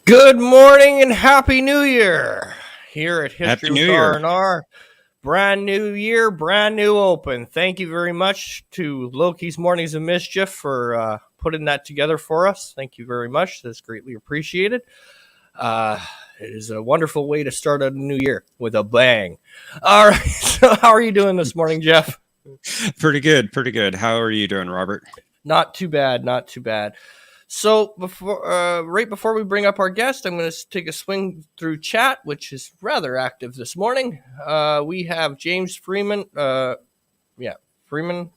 Good morning and Happy New Year here at History Happy New with Year. R&R. Brand new year, brand new open. Thank you very much to Loki's Mornings of Mischief for putting that together for us. Thank you very much. That's greatly appreciated. It is a wonderful way to start a new year with a bang. All right, so how are you doing this morning, Jeff? Pretty good. How are you doing, Robert? Not too bad. So right before we bring up our guest, I'm going to take a swing through chat, which is rather active this morning. We have James Freeman. Freeman.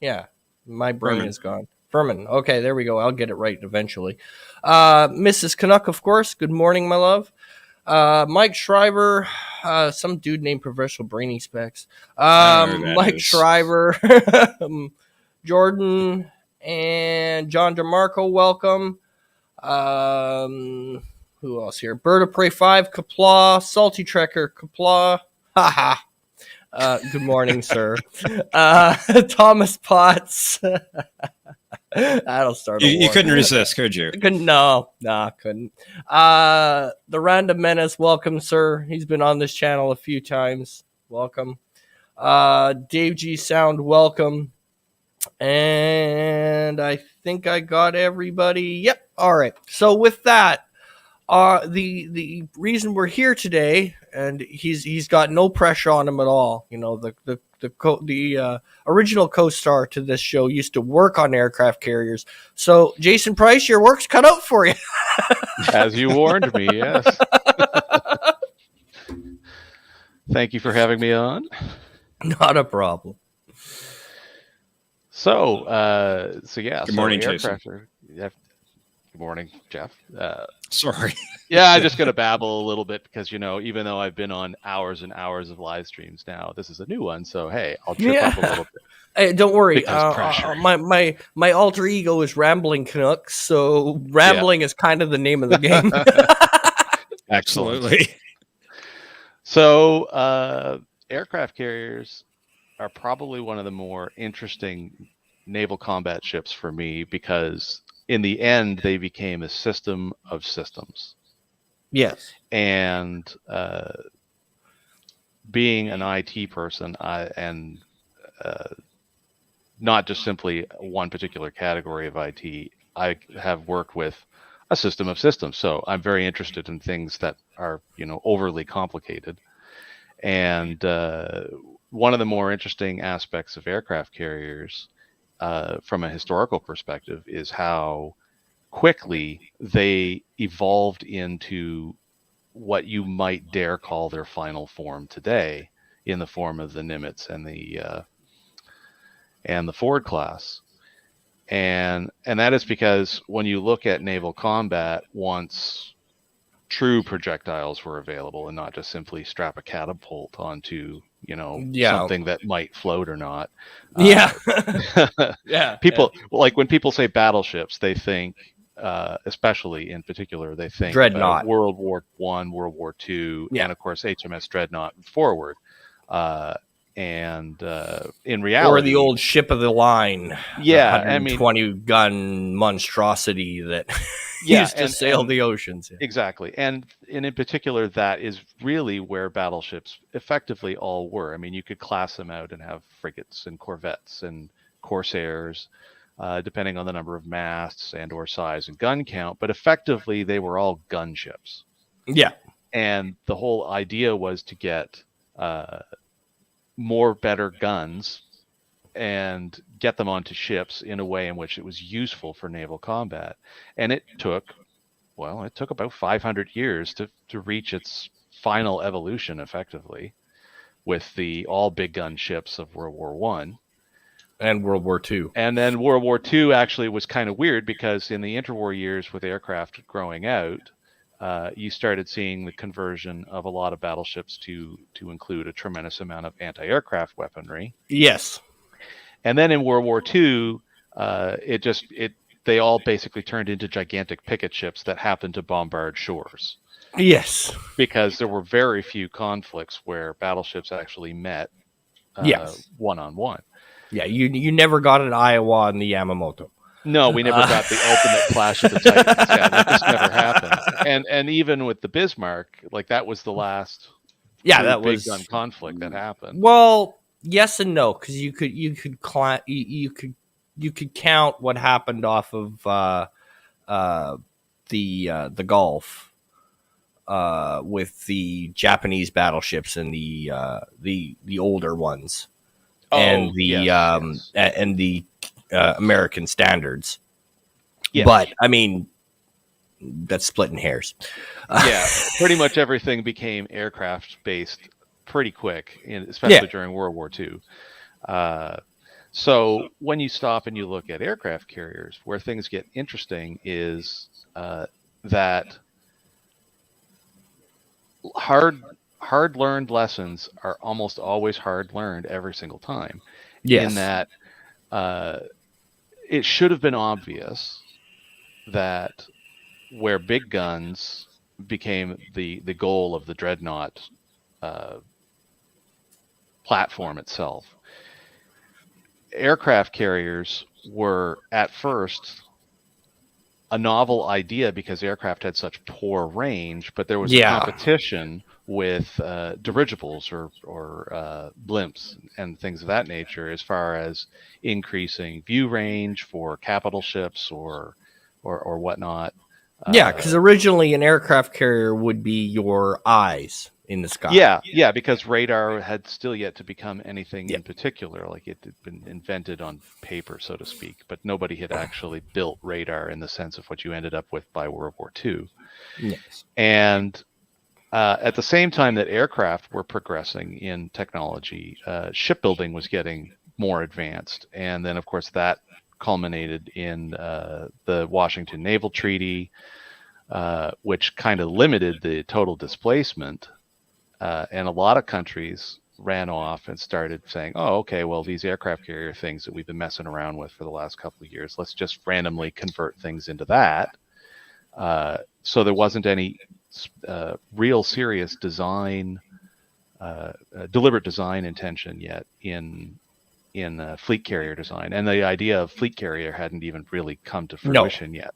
Yeah, my brain is gone. Furman. Okay, there we go. I'll get it right eventually. Mrs. Canuck, of course. Good morning, my love. Mike Shriver. Some dude named Professional Brainy Specs. Mike Shriver. Jordan. And John DeMarco, welcome. Who else here? Bird of Prey 5, Kaplaw. Salty Trekker, Kaplaw. Haha. Good morning, sir. Thomas Potts. That'll start a war. You couldn't resist, could you? No, couldn't. The Random Menace, welcome, sir. He's been on this channel a few times. Welcome. Dave G. Sound, welcome. And I think I got everybody. Yep. All right. So with that, the reason we're here today, and he's got no pressure on him at all. You know, the original co-star to this show used to work on aircraft carriers. So Jason Price, your work's cut out for you. As you warned me, yes. Thank you for having me on. Not a problem. So yeah. Good morning, Jason. Good morning, Jeff. Sorry. Yeah, I'm just going to babble a little bit because, you know, even though I've been on hours and hours of live streams now, this is a new one. So, hey, I'll trip up a little bit. Hey, don't worry. My alter ego is Rambling Canucks, so rambling is kind of the name of the game. Absolutely. So, aircraft carriers are probably one of the more interesting naval combat ships for me because in the end they became a system of systems. Yes. And being an IT person, and not just simply one particular category of IT, I have worked with a system of systems. So I'm very interested in things that are, you know, overly complicated. And one of the more interesting aspects of aircraft carriers from a historical perspective is how quickly they evolved into what you might dare call their final form today in the form of the Nimitz and the Ford class. And that is because when you look at naval combat, once true projectiles were available and not just simply strap a catapult onto, you know, something that might float or not. People like when people say battleships, they think, especially in particular, they think Dreadnought, World War I, World War II, and of course HMS Dreadnought forward. In reality, or the old ship of the line, 20 gun monstrosity that used to sail the oceans. Exactly, and in particular, that is really where battleships effectively all were. I mean, you could class them out and have frigates and corvettes and corsairs, depending on the number of masts and or size and gun count. But effectively, they were all gunships. Yeah, and the whole idea was to get more better guns and get them onto ships in a way in which it was useful for naval combat. And it took about 500 years to reach its final evolution effectively with the all big gun ships of World War I. And World War II. And then World War II actually was kind of weird because in the interwar years with aircraft growing out, you started seeing the conversion of a lot of battleships to include a tremendous amount of anti-aircraft weaponry. Yes. And then in World War II, they all basically turned into gigantic picket ships that happened to bombard shores. Yes. Because there were very few conflicts where battleships actually met one-on-one. Yeah, you never got an Iowa in the Yamamoto. No, we never got the ultimate clash of the Titans. Yeah, that just never happened. and even with the Bismarck, like that was the last Yeah, true that big was gun conflict that happened. well, yes and no, because you could count what happened off of the Gulf with the Japanese battleships and the older ones and Oh, the yes. and the American standards. Yes. But I mean, that's splitting hairs. Yeah, pretty much everything became aircraft based pretty quick, especially during World War II. So when you stop and you look at aircraft carriers, where things get interesting is that hard learned lessons are almost always hard learned every single time. Yes. In that it should have been obvious that where big guns became the goal of the dreadnought platform itself, aircraft carriers were at first a novel idea because aircraft had such poor range, but there was a competition with dirigibles or blimps and things of that nature as far as increasing view range for capital ships or whatnot. Yeah, because originally an aircraft carrier would be your eyes in the sky. Yeah, because radar had still yet to become anything in particular. Like it had been invented on paper, so to speak, but nobody had actually built radar in the sense of what you ended up with by World War II. Yes. And at the same time that aircraft were progressing in technology, shipbuilding was getting more advanced. And then, of course, that culminated in the Washington Naval Treaty, which kind of limited the total displacement. And a lot of countries ran off and started saying, oh, okay, well, these aircraft carrier things that we've been messing around with for the last couple of years, let's just randomly convert things into that. So there wasn't any real serious design, deliberate design intention yet in fleet carrier design, and the idea of fleet carrier hadn't even really come to fruition yet.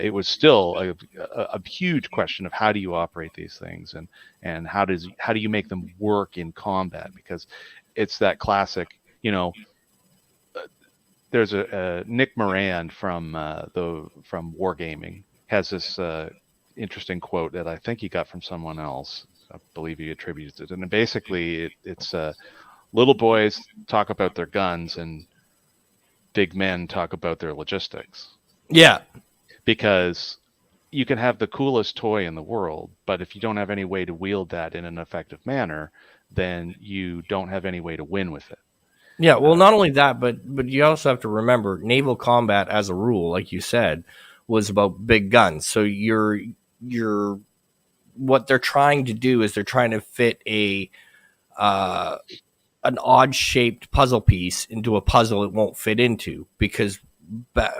It was still a huge question of how do you operate these things, and how do you make them work in combat, because it's that classic, there's a Nick Moran from Wargaming has this interesting quote that I think he got from someone else. I believe he attributes it, and basically it's little boys talk about their guns and big men talk about their logistics. Yeah. Because you can have the coolest toy in the world, but if you don't have any way to wield that in an effective manner, then you don't have any way to win with it. Yeah, well, not only that, but you also have to remember naval combat as a rule, like you said, was about big guns. So you're what they're trying to do is they're trying to fit an odd-shaped puzzle piece into a puzzle it won't fit into, because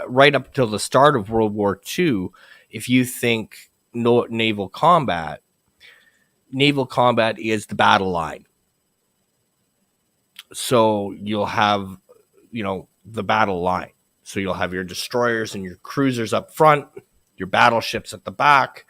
right up till the start of World War II, if you think naval combat is the battle line. So you'll have, the battle line. So you'll have your destroyers and your cruisers up front, your battleships at the back.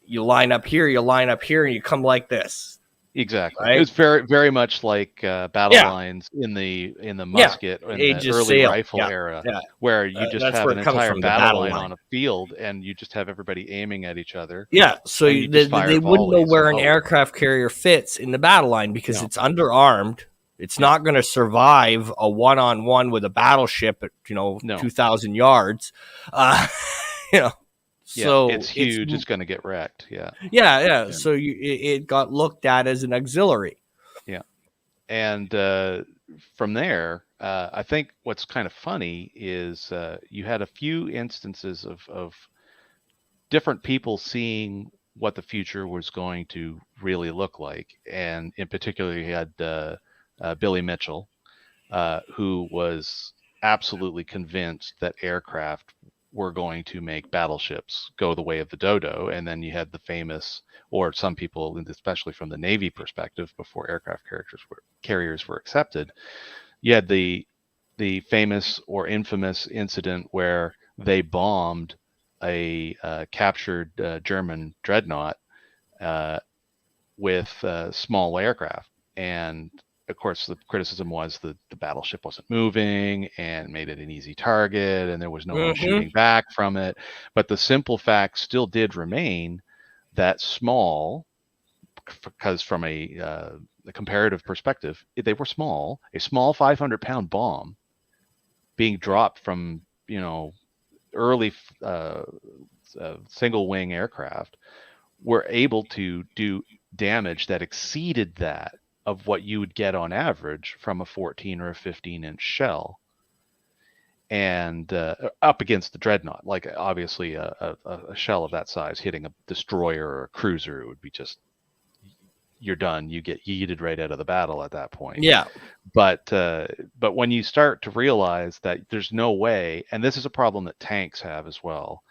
You line up here, and you come like this. Exactly. Right? It was very, very much like battle lines in the musket or in the early rifle era, where you just have an entire battle line on a field, and you just have everybody aiming at each other. Yeah, so they wouldn't know where an aircraft carrier fits in the battle line because it's underarmed. It's not going to survive a one-on-one with a battleship at 2,000 yards. So it's huge. It's going to get wrecked. Yeah. So it got looked at as an auxiliary. Yeah, and from there, I think what's kind of funny is you had a few instances of different people seeing what the future was going to really look like, and in particular, you had Billy Mitchell, who was absolutely convinced that aircraft were going to make battleships go the way of the dodo. And then you had the famous, or some people, especially from the Navy perspective, before aircraft carriers were accepted, you had the famous or infamous incident where they bombed a captured German dreadnought with small aircraft. And of course, the criticism was that the battleship wasn't moving and made it an easy target, and there was no one shooting back from it. But the simple fact still did remain that small, because from a comparative perspective, they were small. A small 500-pound bomb being dropped from, you know, early single wing aircraft were able to do damage that exceeded that of what you would get on average from a 14 or a 15-inch shell, and up against the dreadnought. Like, obviously a shell of that size hitting a destroyer or a cruiser, it would be just, you're done. You get yeeted right out of the battle at that point. Yeah. But when you start to realize that there's no way, and this is a problem that tanks have as well,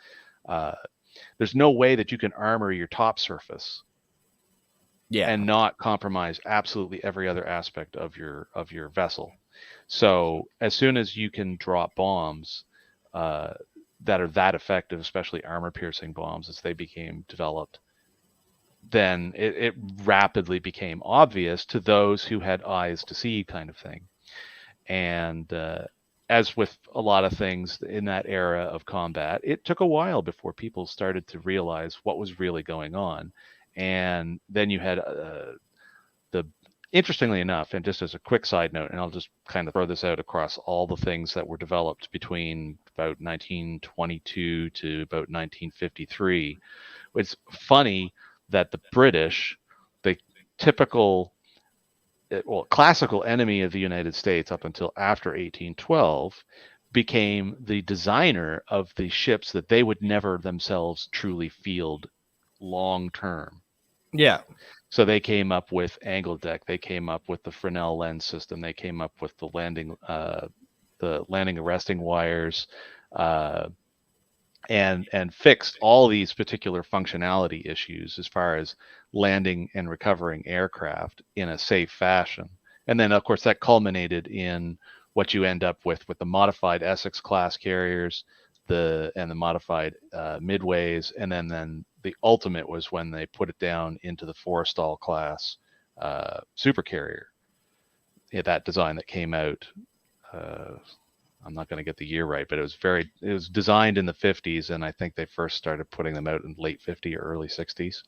there's no way that you can armor your top surface and not compromise absolutely every other aspect of your vessel. So as soon as you can drop bombs that are that effective, especially armor-piercing bombs as they became developed, then it rapidly became obvious to those who had eyes to see, kind of thing. And as with a lot of things in that era of combat, it took a while before people started to realize what was really going on. And then you had interestingly enough, and just as a quick side note, and I'll just kind of throw this out across all the things that were developed between about 1922 to about 1953, it's funny that the British, the typical, classical enemy of the United States up until after 1812, became the designer of the ships that they would never themselves truly field long term. Yeah. So they came up with angle deck. They came up with the Fresnel lens system. They came up with the landing arresting wires, and fixed all these particular functionality issues as far as landing and recovering aircraft in a safe fashion. And then, of course, that culminated in what you end up with the modified Essex class carriers, the modified Midways, and then the ultimate was when they put it down into the Forrestal class supercarrier. That design that came out, I'm not going to get the year right, but it was designed in the 50s, and I think they first started putting them out in late 50s or early 60s.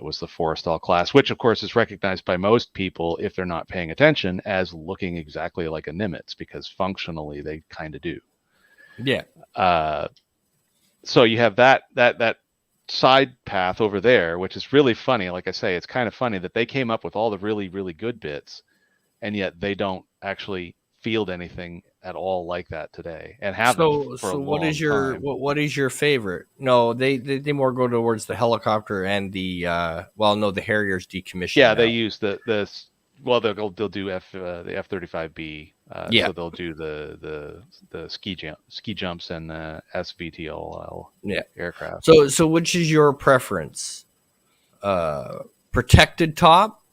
Was the Forrestal class, which of course is recognized by most people, if they're not paying attention, as looking exactly like a Nimitz, because functionally they kind of do. Yeah. So you have that side path over there, which is really funny. Like I say, it's kind of funny that they came up with all the really, really good bits, and yet they don't actually field anything at all like that today, and haven't for a long time. What is your favorite? No, they more go towards the helicopter and the the Harriers decommissioned. Yeah, now. they use they'll do the F-35B. So they'll do the ski jumps and the SVTOL aircraft. So which is your preference? Protected top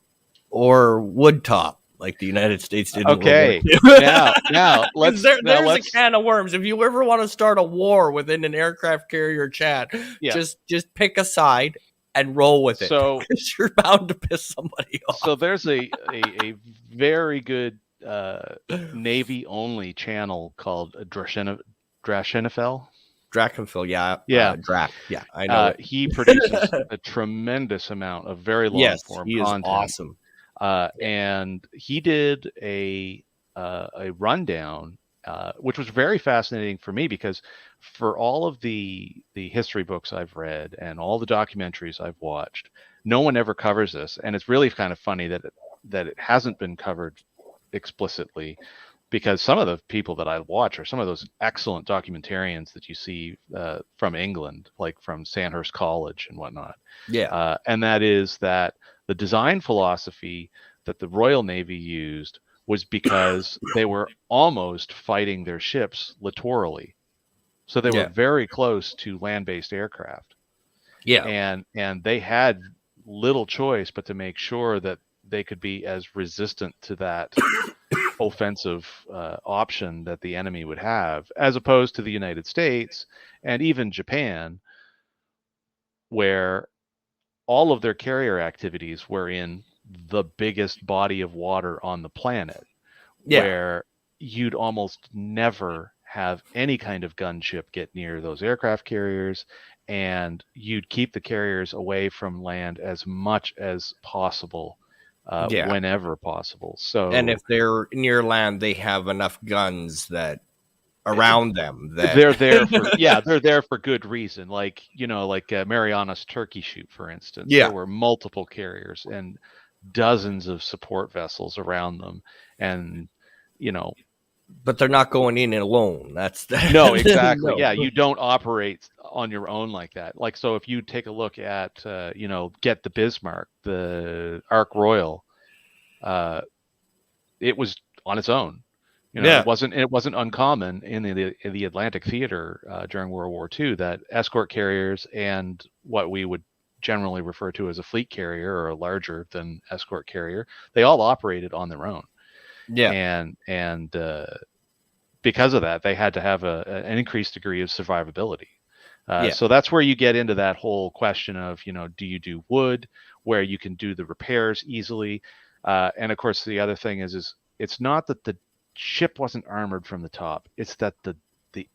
or wood top? Like the United States did. Okay, now let's. There's a can of worms. If you ever want to start a war within an aircraft carrier chat, just pick a side and roll with it. So you're bound to piss somebody off. So there's a very good Navy only channel called Drachenifel. Drakenfil, Drac, I know. He produces a tremendous amount of very long form content. Awesome. And he did a rundown, which was very fascinating for me, because for all of the history books I've read and all the documentaries I've watched, no one ever covers this, and it's really kind of funny that it hasn't been covered explicitly, because some of the people that I watch are some of those excellent documentarians that you see from England, like from Sandhurst College and whatnot. Yeah, and that is that the design philosophy that the Royal Navy used was because they were almost fighting their ships littorally. So they were very close to land-based aircraft. Yeah. And they had little choice but to make sure that they could be as resistant to that offensive option that the enemy would have, as opposed to the United States and even Japan, where all of their carrier activities were in the biggest body of water on the planet, where you'd almost never have any kind of gunship get near those aircraft carriers, and you'd keep the carriers away from land as much as possible, whenever possible. So, and if they're near land, they have enough guns that around them that they're there for they're there for good reason. Like, like Marianas Turkey Shoot, for instance. There were multiple carriers and dozens of support vessels around them, and but they're not going in alone. That's no, exactly. No. Yeah, you don't operate on your own like that. Like, so if you take a look at Get the Bismarck, the Ark Royal, it was on its own. It wasn't uncommon in the Atlantic theater during World War II that escort carriers and what we would generally refer to as a fleet carrier or a larger than escort carrier, they all operated on their own. And because of that, they had to have an increased degree of survivability. So that's where you get into that whole question of, do you do wood, where you can do the repairs easily? And of course, the other thing is it's not that the ship wasn't armored from the top. It's that the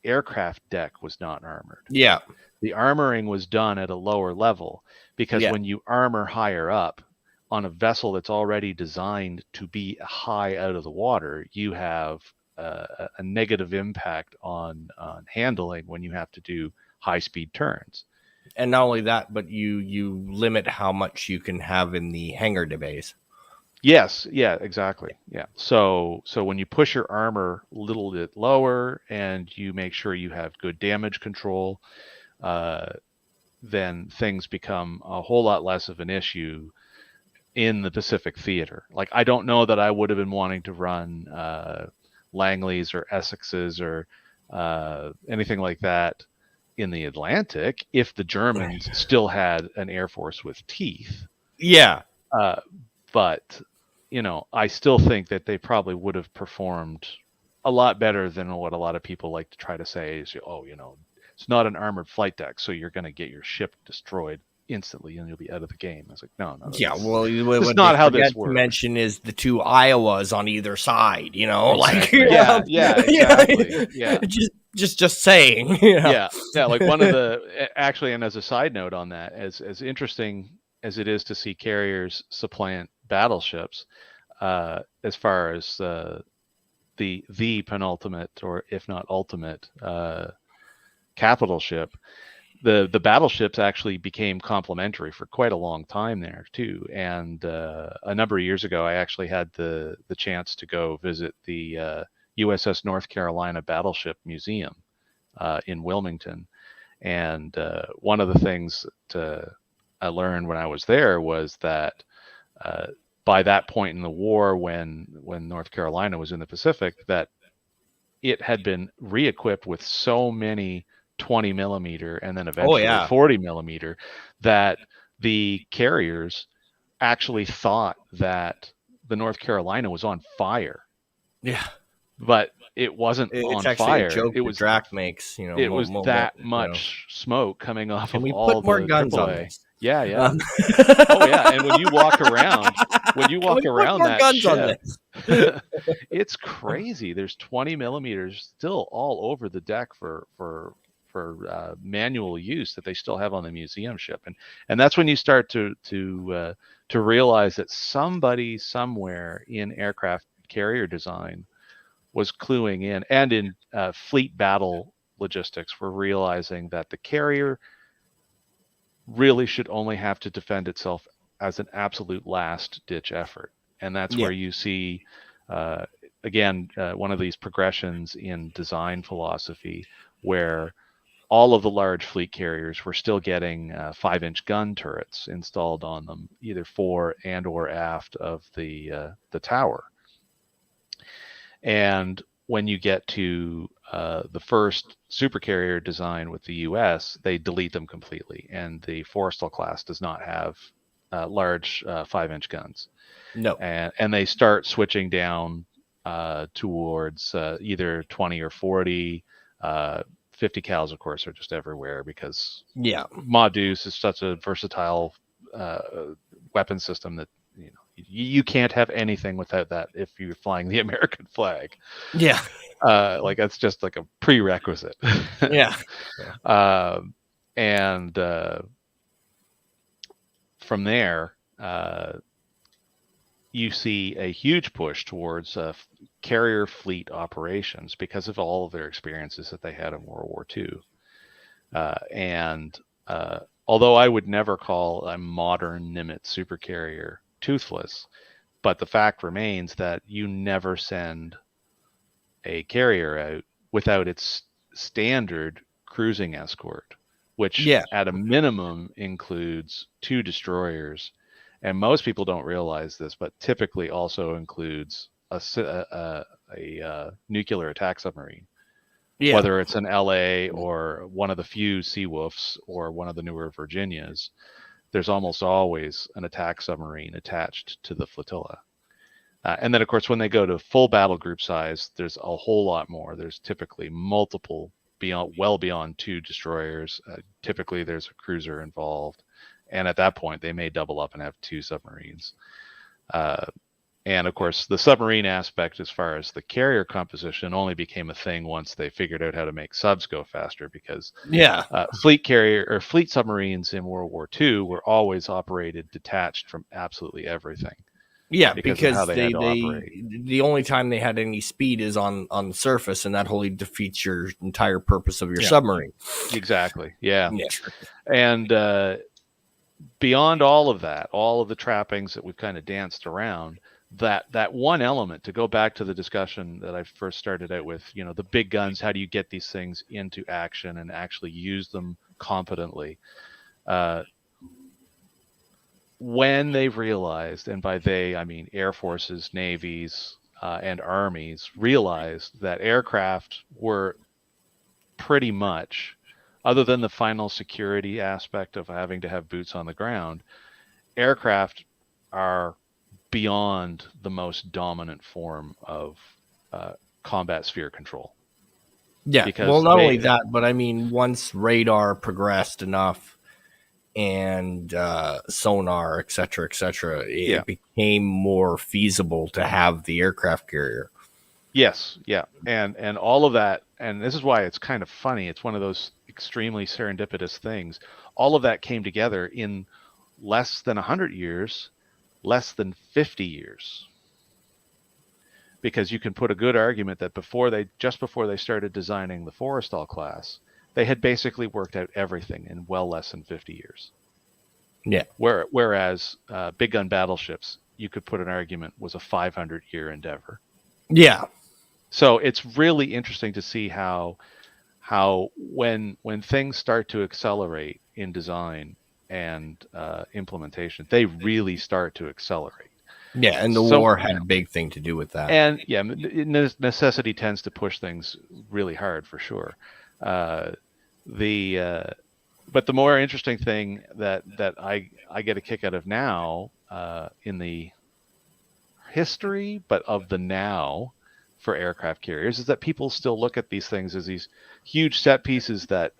aircraft deck was not armored. Yeah. The armoring was done at a lower level because when you armor higher up on a vessel that's already designed to be high out of the water, you have a negative impact on handling when you have to do high-speed turns. And not only that, but you limit how much you can have in the hangar bays. Yes, yeah, exactly. Yeah. So when you push your armor a little bit lower and you make sure you have good damage control, then things become a whole lot less of an issue in the Pacific theater. Like, I don't know that I would have been wanting to run Langleys or Essexes or anything like that in the Atlantic if the Germans still had an Air Force with teeth. Yeah. But, I still think that they probably would have performed a lot better than what a lot of people like to try to say is, it's not an armored flight deck, so you're going to get your ship destroyed instantly and you'll be out of the game. I was like, no. Yeah, well, that's not how this works. To mention is the two Iowas on either side, Exactly. Exactly. Yeah. Just saying. Yeah. Like one of the actually, and as a side note on that, as interesting as it is to see carriers supplant battleships, as far as the penultimate or if not ultimate capital ship, the battleships actually became complementary for quite a long time there too. And a number of years ago, I actually had the chance to go visit the USS North Carolina Battleship Museum in Wilmington. And one of the things that I learned when I was there was that by that point in the war, when North Carolina was in the Pacific, that it had been re-equipped with so many 20 millimeter and then eventually 40 millimeter that the carriers actually thought that the North Carolina was on fire. Yeah. But it wasn't on fire. A joke it was Drac makes, it was that much smoke coming off of all the put more guns on this? Yeah. Oh yeah. And when you walk around that guns ship, on this? it's crazy. There's 20 millimeters still all over the deck for manual use that they still have on the museum ship, and that's when you start to realize that somebody somewhere in aircraft carrier design was cluing in, and in fleet battle logistics were realizing that the carrier really should only have to defend itself as an absolute last ditch effort. And that's where you see again one of these progressions in design philosophy where all of the large fleet carriers were still getting 5-inch gun turrets installed on them, either fore and or aft of the tower. And when you get to the first supercarrier design with the U.S., they delete them completely, and the Forrestal class does not have large 5-inch guns. No, and they start switching down towards either 20 or 40. 50 cals, of course, are just everywhere because Ma Deuce is such a versatile weapon system that you can't have anything without that if you're flying the American flag. Yeah. Like that's just like a prerequisite. Yeah. And from there, you see a huge push towards carrier fleet operations because of all of their experiences that they had in World War II. And although I would never call a modern Nimitz supercarrier toothless, but the fact remains that you never send a carrier out without its standard cruising escort, which at a minimum includes 2 destroyers. And most people don't realize this, but typically also includes a nuclear attack submarine. Yeah. Whether it's an LA or one of the few Seawolves or one of the newer Virginias, there's almost always an attack submarine attached to the flotilla. And then, of course, when they go to full battle group size, there's a whole lot more. There's typically multiple, well beyond 2 destroyers. Typically, there's a cruiser involved. And at that point, they may double up and have 2 submarines. And of course, the submarine aspect, as far as the carrier composition, only became a thing once they figured out how to make subs go faster. Because fleet submarines in World War II were always operated detached from absolutely everything. Yeah, because the only time they had any speed is on the surface, and that wholly defeats your entire purpose of your submarine. Exactly. Yeah. And beyond all of that, all of the trappings that we've kind of danced around, that one element, to go back to the discussion that I first started out with, the big guns, how do you get these things into action and actually use them competently? When they've realized, and by they, I mean air forces, navies, and armies, realized that aircraft were pretty much, other than the final security aspect of having to have boots on the ground, aircraft are beyond the most dominant form of combat sphere control. Yeah, well, not only that, but I mean, once radar progressed enough and sonar, et cetera, it became more feasible to have the aircraft carrier. Yes, yeah, and all of that, and this is why it's kind of funny. It's one of those extremely serendipitous things. All of that came together in less than 100 years, less than 50 years. Because you can put a good argument that just before they started designing the Forrestal class, they had basically worked out everything in well less than 50 years. Yeah. Whereas big gun battleships, you could put an argument, was a 500-year endeavor. Yeah. So it's really interesting to see how when things start to accelerate in design and implementation, they really start to accelerate. Yeah, and the war had a big thing to do with that. And yeah, necessity tends to push things really hard, for sure. But the more interesting thing that I get a kick out of now in the history, but of the now for aircraft carriers, is that people still look at these things as these huge set pieces that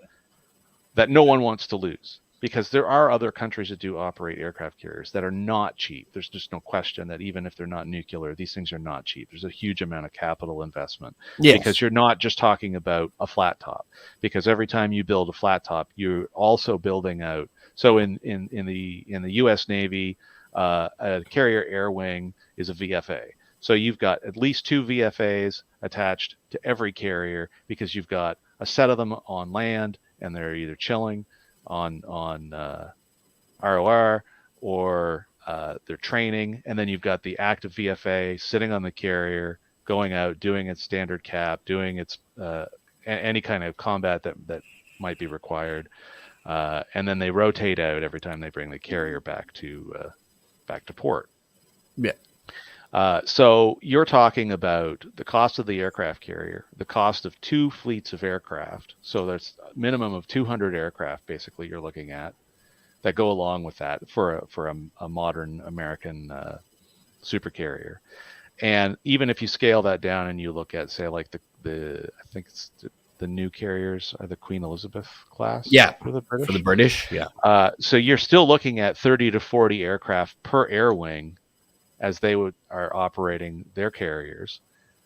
no one wants to lose. Because there are other countries that do operate aircraft carriers that are not cheap. There's just no question that even if they're not nuclear, these things are not cheap. There's a huge amount of capital investment. Yes. Because you're not just talking about a flat top. Because every time you build a flat top, you're also building out. So in the U.S. Navy, a carrier air wing is a VFA. So you've got at least 2 VFAs attached to every carrier because you've got a set of them on land and they're either chilling on ROR or they're training, and then you've got the active VFA sitting on the carrier, going out, doing its standard cap, doing its any kind of combat that might be required, and then they rotate out every time they bring the carrier back to port. Yeah. So you're talking about the cost of the aircraft carrier, the cost of 2 fleets of aircraft. So there's a minimum of 200 aircraft, basically, you're looking at that go along with that for a modern American supercarrier. And even if you scale that down and you look at, say, like the I think it's the new carriers are the Queen Elizabeth class for the British. For the British, so you're still looking at 30 to 40 aircraft per air wing as they are operating their carriers.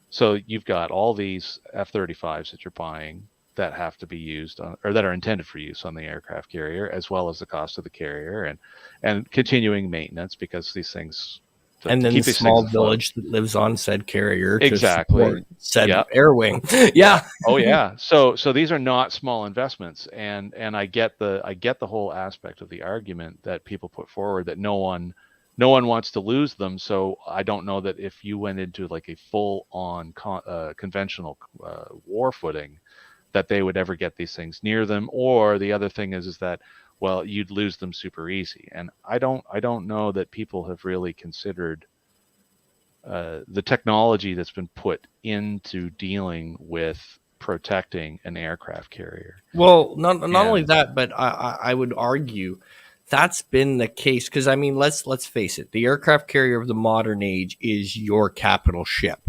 So you've got all these F-35s that you're buying that have to be used on, or that are intended for use on the aircraft carrier, as well as the cost of the carrier and continuing maintenance, because these things and then the small village that lives on said carrier to support said air wing. Oh yeah. So these are not small investments, and I get the whole aspect of the argument that people put forward that no one wants to lose them. So I don't know that if you went into like a full on conventional war footing, that they would ever get these things near them. Or the other thing is that, well, you'd lose them super easy. And I don't know that people have really considered the technology that's been put into dealing with protecting an aircraft carrier. Well, not only that, but I would argue that's been the case, because I mean, let's face it, the aircraft carrier of the modern age is your capital ship.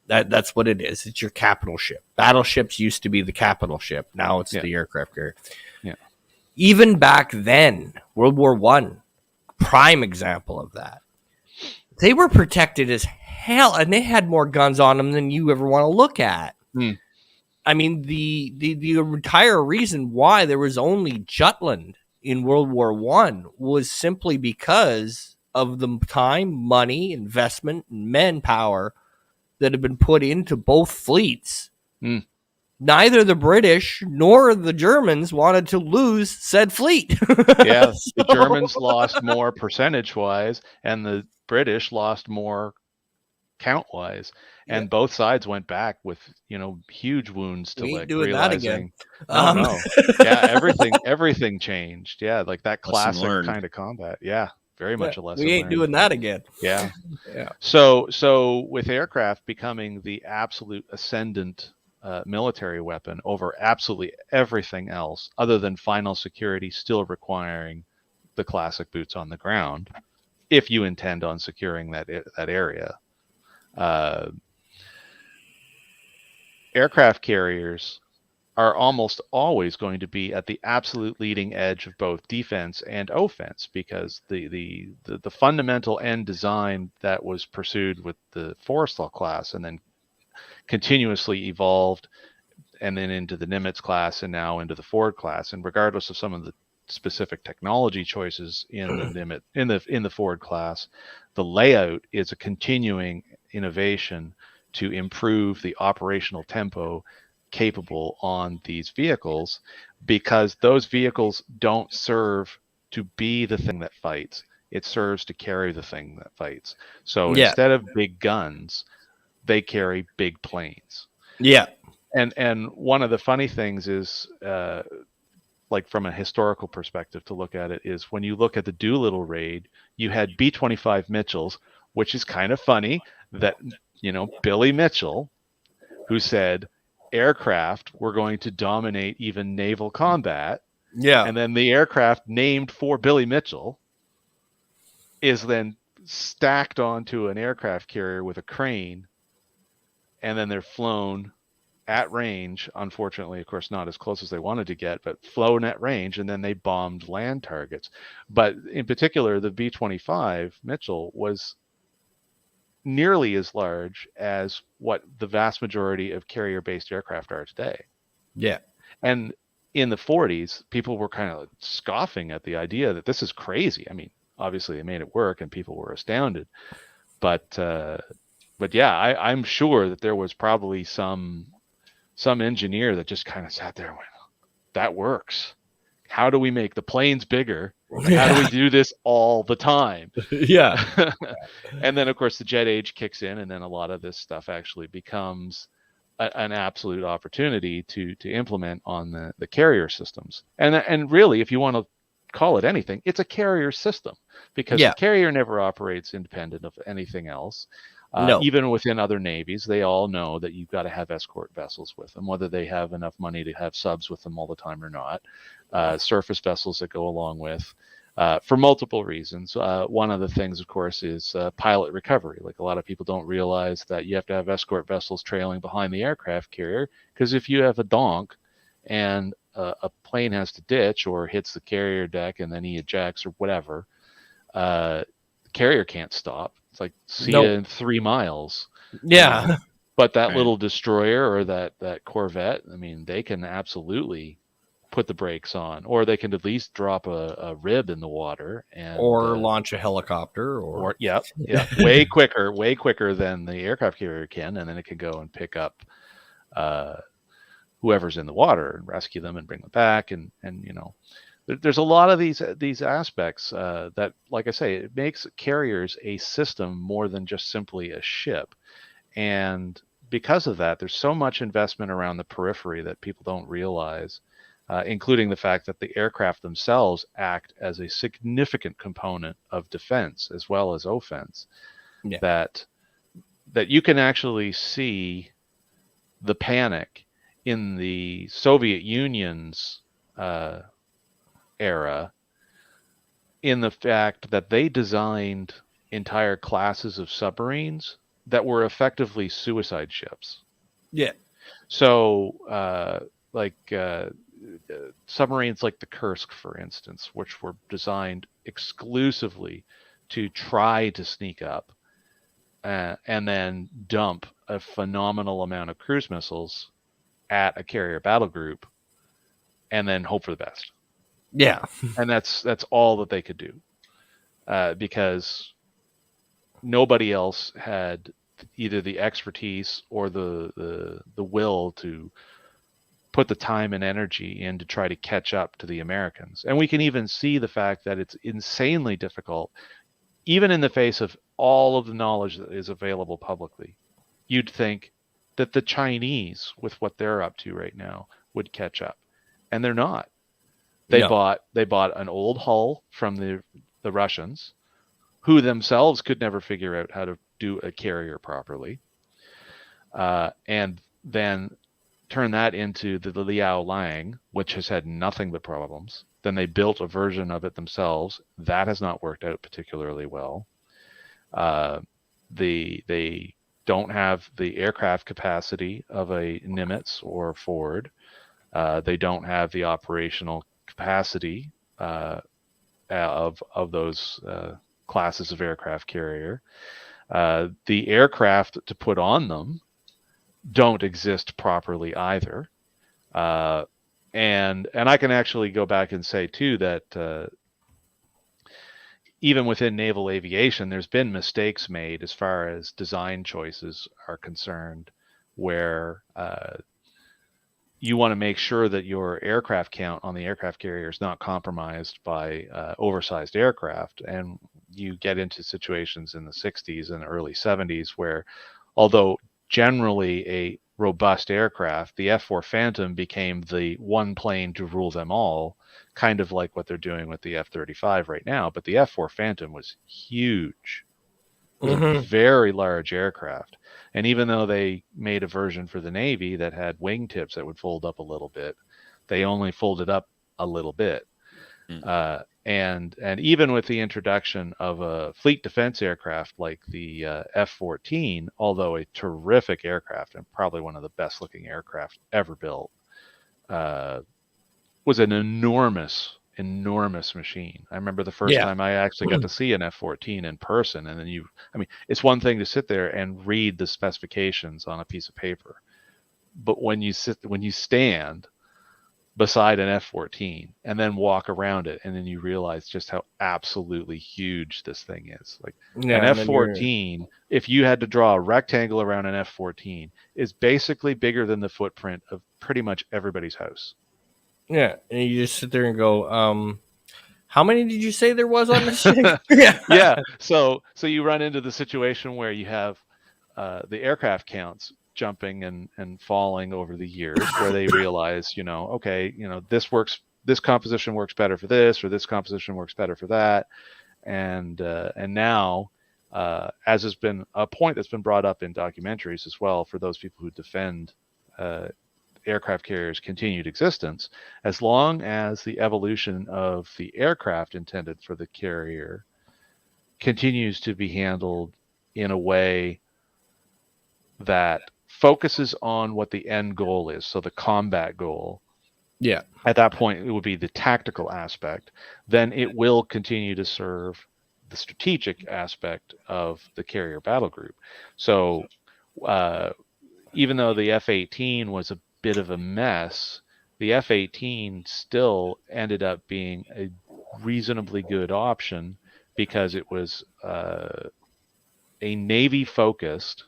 That's what it is. It's your capital ship. Battleships used to be the capital ship. Now it's the aircraft carrier. Yeah. Even back then, World War I, prime example of that. They were protected as hell, and they had more guns on them than you ever want to look at. I mean, the entire reason why there was only Jutland in World War I was simply because of the time, money, investment, and manpower that had been put into both fleets. Neither the British nor the Germans wanted to lose said fleet. The Germans lost more percentage-wise, and the British lost more count-wise. And both sides went back with, huge wounds to like realizing. No. Everything changed. Yeah, like that classic kind of combat. Yeah, very much a lesson we ain't learned. Doing that again. Yeah. So with aircraft becoming the absolute ascendant military weapon over absolutely everything else, other than final security still requiring the classic boots on the ground, if you intend on securing that area. Aircraft carriers are almost always going to be at the absolute leading edge of both defense and offense, because the fundamental end design that was pursued with the Forrestal class and then continuously evolved and then into the Nimitz class and now into the Ford class, and regardless of some of the specific technology choices in the Nimitz in the Ford class, the layout is a continuing innovation to improve the operational tempo capable on these vehicles, because those vehicles don't serve to be the thing that fights. It serves to carry the thing that fights. So instead of big guns, they carry big planes. Yeah. And one of the funny things is, like from a historical perspective to look at it, is when you look at the Doolittle raid, you had B-25 Mitchells, which is kind of funny that, Billy Mitchell, who said aircraft were going to dominate even naval combat. Yeah. And then the aircraft named for Billy Mitchell is then stacked onto an aircraft carrier with a crane, and then they're flown at range. Unfortunately, of course, not as close as they wanted to get, but flown at range, and then they bombed land targets. But in particular, the B-25 Mitchell was nearly as large as what the vast majority of carrier-based aircraft are today. Yeah. And in the 40s, people were kind of scoffing at the idea that this is crazy. I mean, obviously they made it work and people were astounded. But yeah, I'm sure that there was probably some engineer that just kind of sat there and went, that works. How do we make the planes bigger? How do we do this all the time? Yeah. And then, of course, the jet age kicks in, and then a lot of this stuff actually becomes an absolute opportunity to implement on the carrier systems. And really, if you want to call it anything, it's a carrier system, because the carrier never operates independent of anything else. No. Even within other navies, they all know that you've got to have escort vessels with them, whether they have enough money to have subs with them all the time or not. Surface vessels that go along with. for multiple reasons. One of the things, of course, is pilot recovery. Like, a lot of people don't realize that you have to have escort vessels trailing behind the aircraft carrier, because if you have a donk and a plane has to ditch or hits the carrier deck and then he ejects or whatever, the carrier can't stop. It's like, see you in 3 miles. Yeah. But that Right. little destroyer or that Corvette, I mean, they can absolutely put the brakes on, or they can at least drop a rib in the water and Or launch a helicopter, or way quicker than the aircraft carrier can, and then it can go and pick up whoever's in the water and rescue them and bring them back, and there's a lot of these aspects that, like I say, it makes carriers a system more than just simply a ship. And because of that, there's so much investment around the periphery that people don't realize, including the fact that the aircraft themselves act as a significant component of defense as well as offense. Yeah. That you can actually see the panic in the Soviet Union's era in the fact that they designed entire classes of submarines that were effectively suicide ships. Yeah. So, submarines like the Kursk, for instance, which were designed exclusively to try to sneak up and then dump a phenomenal amount of cruise missiles at a carrier battle group and then hope for the best. Yeah. And that's all that they could do, because nobody else had either the expertise or the will to put the time and energy in to try to catch up to the Americans. And we can even see the fact that it's insanely difficult, even in the face of all of the knowledge that is available publicly. You'd think that the Chinese, with what they're up to right now, would catch up, and they're not. They bought an old hull from the Russians, who themselves could never figure out how to do a carrier properly, and then turn that into the Liao Lang, which has had nothing but problems. Then they built a version of it themselves. That has not worked out particularly well. They don't have the aircraft capacity of a Nimitz or Ford. They don't have the operational capacity of those classes of aircraft carrier. The aircraft to put on them don't exist properly either. And I can actually go back and say too that even within naval aviation, there's been mistakes made as far as design choices are concerned, where you want to make sure that your aircraft count on the aircraft carrier is not compromised by oversized aircraft. And you get into situations in the 60s and early 70s where, although generally a robust aircraft, the F-4 Phantom became the one plane to rule them all, kind of like what they're doing with the F-35 right now. But the F-4 Phantom was huge. It was a very large aircraft. And even though they made a version for the Navy that had wingtips that would fold up a little bit, they only folded up a little bit. And even with the introduction of a fleet defense aircraft like the F-14, although a terrific aircraft and probably one of the best looking aircraft ever built, was an enormous machine. I remember the first time I actually got to see an F-14 in person, and then it's one thing to sit there and read the specifications on a piece of paper, but when you stand beside an F-14 and then walk around it, and then you realize just how absolutely huge this thing is. Like an F-14, if you had to draw a rectangle around an F-14, is basically bigger than the footprint of pretty much everybody's house. Yeah, and you just sit there and go, how many did you say there was on this thing? Yeah. So you run into the situation where you have the aircraft counts jumping and falling over the years, where they realize, this composition works better for this, or this composition works better for that. And now, as has been a point that's been brought up in documentaries as well, for those people who defend aircraft carriers' continued existence, as long as the evolution of the aircraft intended for the carrier continues to be handled in a way that focuses on what the end goal is, so the combat goal. Yeah. At that point, it would be the tactical aspect. Then it will continue to serve the strategic aspect of the carrier battle group. So even though the F-18 was a bit of a mess, the F-18 still ended up being a reasonably good option because it was a Navy-focused,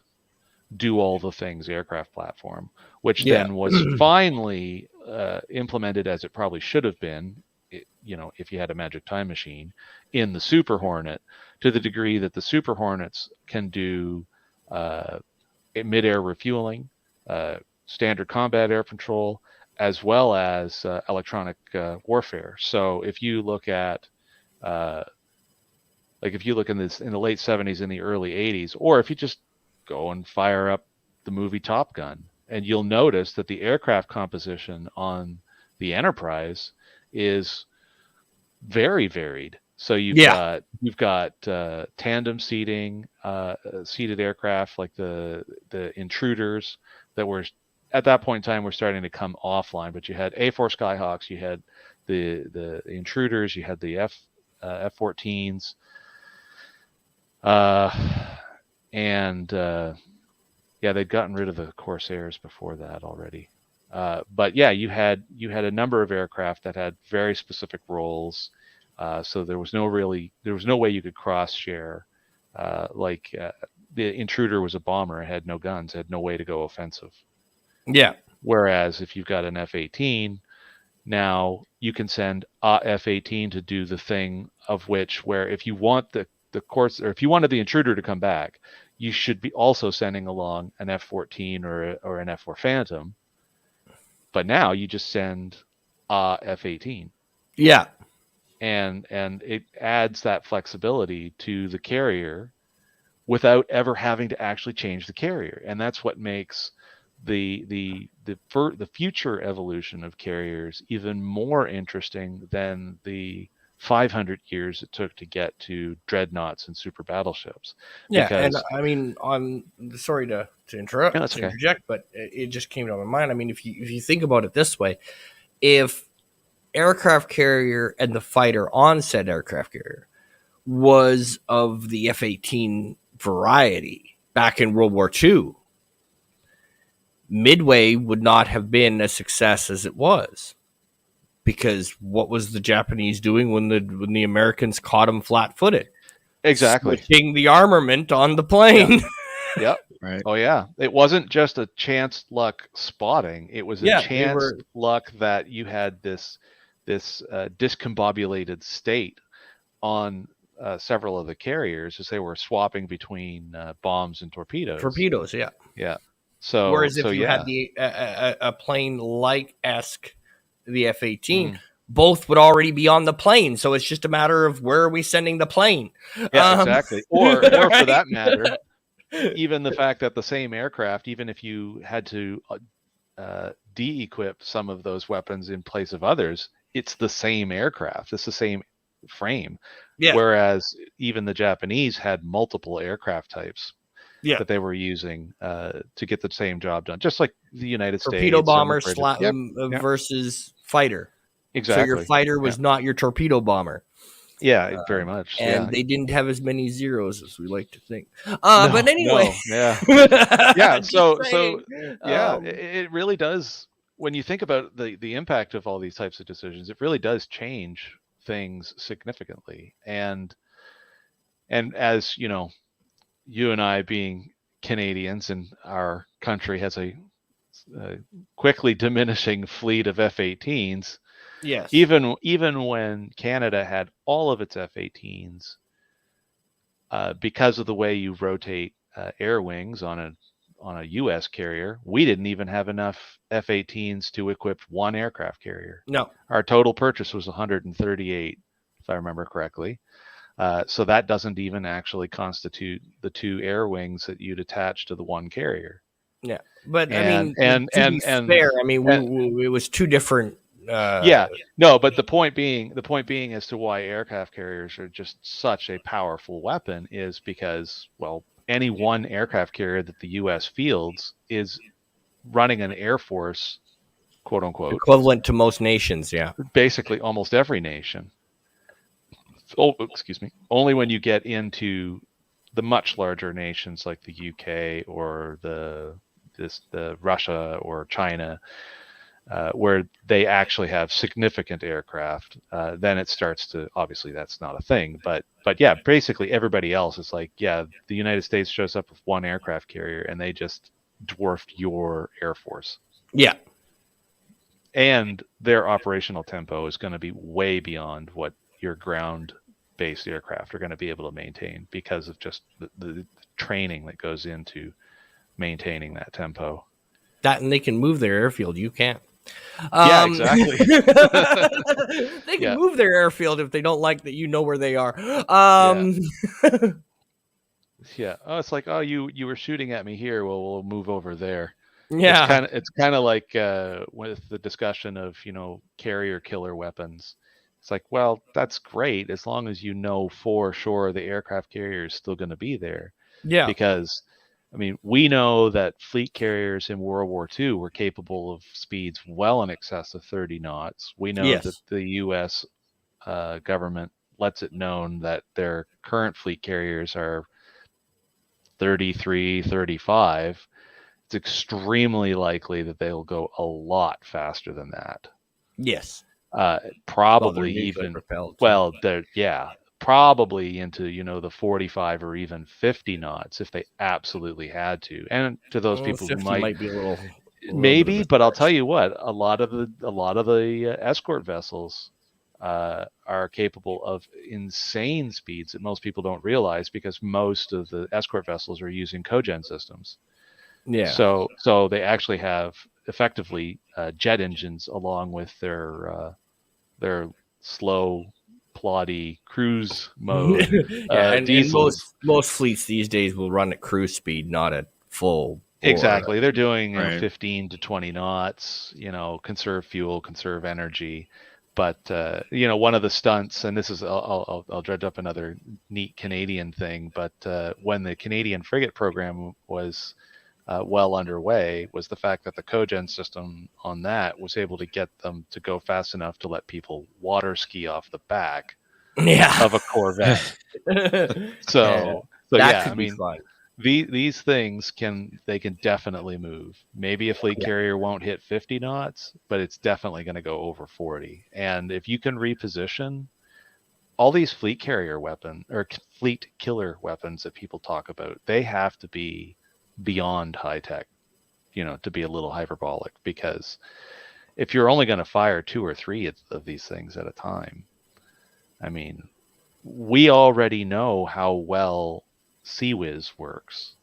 do all the things aircraft platform, which then was finally implemented as it probably should have been, if you had a magic time machine, in the Super Hornet, to the degree that the Super Hornets can do mid-air refueling, standard combat air control, as well as electronic warfare. So if you look at if you look in the late 70s and the early 80s, or if you just go and fire up the movie Top Gun, and you'll notice that the aircraft composition on the Enterprise is very varied. So you've got tandem seating, seated aircraft like the Intruders that were at that point in time were starting to come offline. But you had A4 Skyhawks, you had the Intruders, you had the F-14s, they'd gotten rid of the Corsairs before that already. But yeah, you had a number of aircraft that had very specific roles. So there was no way you could cross share. The Intruder was a bomber, it had no guns, it had no way to go offensive. Yeah. Whereas if you've got an F-18, now you can send a F-18 to do the thing of which, where if you want the course, or if you wanted the Intruder to come back, you should be also sending along an F-14 or an F-4 Phantom. But now you just send a F-18. Yeah. And it adds that flexibility to the carrier without ever having to actually change the carrier. And that's what makes the future evolution of carriers even more interesting than the 500 years it took to get to dreadnoughts and super battleships. Yeah, because, and I mean, sorry to interrupt, no, to interject, but it just came to my mind. I mean, if you think about it this way, if aircraft carrier and the fighter on said aircraft carrier was of the F-18 variety back in World War II, Midway would not have been a success as it was. Because what was the Japanese doing when the Americans caught them flat-footed? Exactly. Switching the armament on the plane. Yep. Right. Oh, yeah. It wasn't just a chance luck spotting. It was a chance luck that you had this discombobulated state on several of the carriers as they were swapping between bombs and torpedoes. Torpedoes, yeah. Yeah. So whereas if you had a plane like the F-18, both would already be on the plane. So it's just a matter of where are we sending the plane? Yeah, exactly. Or for that matter, even the fact that the same aircraft, even if you had to de-equip some of those weapons in place of others, it's the same aircraft. It's the same frame. Yeah. Whereas even the Japanese had multiple aircraft types that they were using to get the same job done, just like the United States. Torpedo bomber versus fighter. Exactly. So your fighter was not your torpedo bomber. Yeah, very much. And they didn't have as many zeros as we like to think. But anyway. Yeah. So it really does, when you think about the impact of all these types of decisions, it really does change things significantly. And as you know, you and I being Canadians, and our country has a quickly diminishing fleet of F-18s. Yes. Even when Canada had all of its F-18s, because of the way you rotate air wings on a U.S. carrier, we didn't even have enough F-18s to equip one aircraft carrier. No. Our total purchase was 138, if I remember correctly. So that doesn't even actually constitute the two air wings that you'd attach to the one carrier. Yeah, but I And mean, to be fair, I mean, it was two different. No, but the point being as to why aircraft carriers are just such a powerful weapon is because, well, any one aircraft carrier that the U.S. fields is running an air force, quote unquote, equivalent to most nations. Yeah, basically almost every nation. Oh, excuse me. Only when you get into the much larger nations like the UK or the Russia or China, where they actually have significant aircraft, then it starts to, obviously that's not a thing, but yeah, basically everybody else is like, yeah, the United States shows up with one aircraft carrier and they just dwarfed your Air Force. Yeah. And their operational tempo is going to be way beyond what your ground-based aircraft are going to be able to maintain because of just the training that goes into maintaining that tempo. That, and they can move their airfield. You can't. Yeah, exactly. They can move their airfield if they don't like that. You know where they are. Yeah. Oh, it's like, oh, you were shooting at me here. Well, we'll move over there. Yeah. It's kind of like with the discussion of, carrier killer weapons. It's like, well, that's great as long as you know for sure the aircraft carrier is still going to be there. Yeah. Because, I mean, we know that fleet carriers in World War II were capable of speeds well in excess of 30 knots. We know that the U.S. Government lets it known that their current fleet carriers are 33, 35. It's extremely likely that they'll go a lot faster than that. Yes. Probably even propelled. Well, probably into the 45 or even 50 knots if they absolutely had to. And to those people who might be a little maybe, but I'll tell you what, a lot of the escort vessels are capable of insane speeds that most people don't realize because most of the escort vessels are using cogen systems. Yeah. So they actually have effectively jet engines along with their slow, ploddy cruise mode and diesels. Most fleets these days will run at cruise speed, not at full. Exactly. They're doing 15 to 20 knots, conserve fuel, conserve energy. But, one of the stunts, and this is, I'll dredge up another neat Canadian thing, but when the Canadian frigate program was well underway, was the fact that the cogen system on that was able to get them to go fast enough to let people water ski off the back of a Corvette. I mean, these things can definitely move. Maybe a fleet carrier won't hit 50 knots, but it's definitely going to go over 40. And if you can reposition all these fleet carrier weapon or fleet killer weapons that people talk about, they have to be beyond high tech, to be a little hyperbolic, because if you're only going to fire 2 or 3 of these things at a time, I mean, we already know how well CWIS works.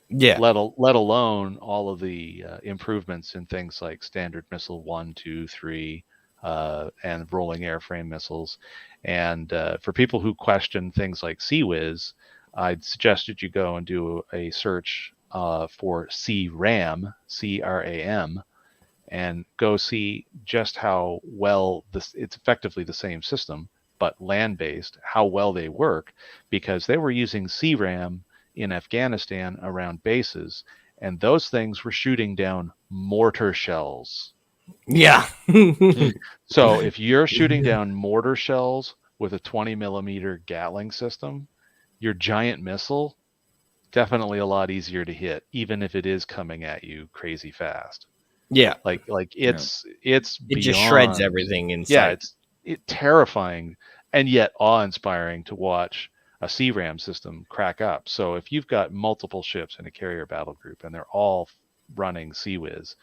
Yeah. Let alone all of the improvements in things like Standard Missile 1, 2, 3, and rolling airframe missiles. And for people who question things like CWIS, I'd suggest that you go and do a search for CRAM, C-R-A-M, and go see just how well it's effectively the same system, but land-based, how well they work, because they were using CRAM in Afghanistan around bases, and those things were shooting down mortar shells. Yeah. So if you're shooting down mortar shells with a 20 millimeter Gatling system, your giant missile, definitely a lot easier to hit, even if it is coming at you crazy fast. Yeah. Like it's it beyond, just shreds everything inside. Yeah, it's terrifying and yet awe-inspiring to watch a CRAM system crack up. So if you've got multiple ships in a carrier battle group and they're all running CWIS,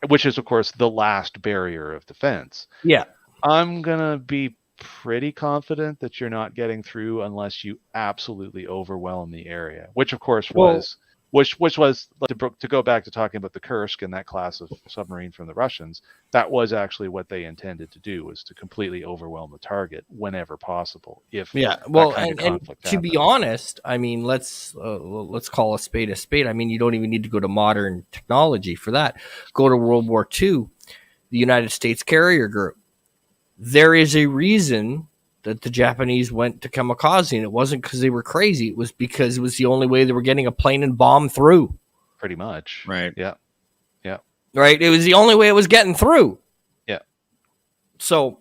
which is of course the last barrier of defense. Yeah. I'm gonna be pretty confident that you're not getting through unless you absolutely overwhelm the area, which of course was which was to go back to talking about the Kursk and that class of submarine from the Russians. That was actually what they intended to do, was to completely overwhelm the target whenever possible. If well, that kind of and conflict to be happened. honest, I mean, let's call a spade a spade. I mean, you don't even need to go to modern technology for that. Go to World War II, the United States Carrier Group. There is a reason that the Japanese went to kamikaze, and it wasn't because they were crazy. It was because it was the only way they were getting a plane and bomb through. Pretty much. Right. Yeah. Right? It was the only way it was getting through. Yeah. So,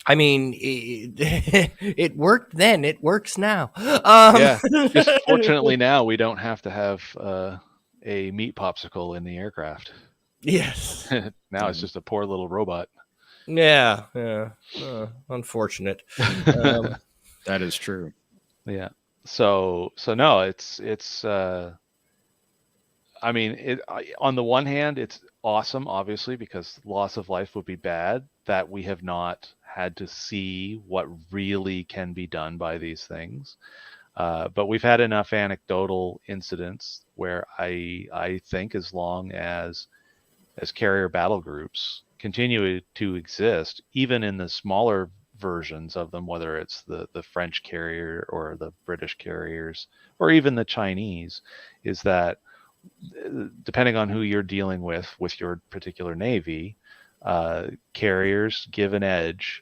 I mean, it worked then. It works now. Yeah. Just fortunately now we don't have to have a meat popsicle in the aircraft. Yes. Now it's just a poor little robot. Yeah. Unfortunate. That is true. Yeah. So no, it's I mean, on the one hand, it's awesome, obviously, because loss of life would be bad, that we have not had to see what really can be done by these things. But we've had enough anecdotal incidents where I think as long as carrier battle groups continue to exist, even in the smaller versions of them, whether it's the French carrier or the British carriers or even the Chinese, is that depending on who you're dealing with your particular navy, carriers give an edge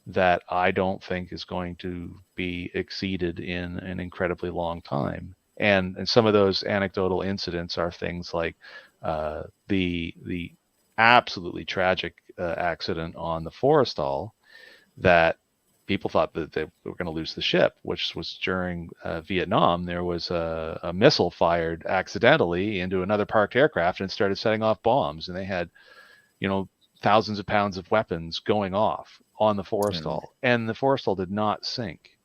that I don't think is going to be exceeded in an incredibly long time. And some of those anecdotal incidents are things like the absolutely tragic accident on the Forrestal, that people thought that they were going to lose the ship, which was during Vietnam. There was a missile fired accidentally into another parked aircraft and started setting off bombs, and they had, thousands of pounds of weapons going off on the Forrestal, and the Forrestal did not sink.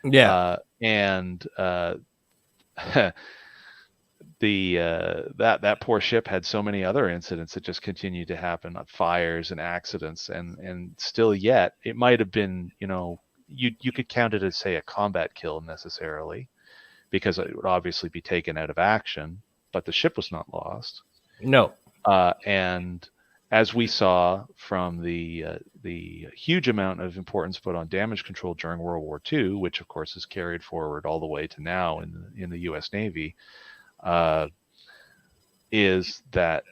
Yeah. That poor ship had so many other incidents that just continued to happen, fires and accidents, and still yet it might have been, you could count it as, say, a combat kill necessarily, because it would obviously be taken out of action, but the ship was not lost. No. And as we saw from the huge amount of importance put on damage control during World War II, which of course is carried forward all the way to now in the U.S. Navy, is that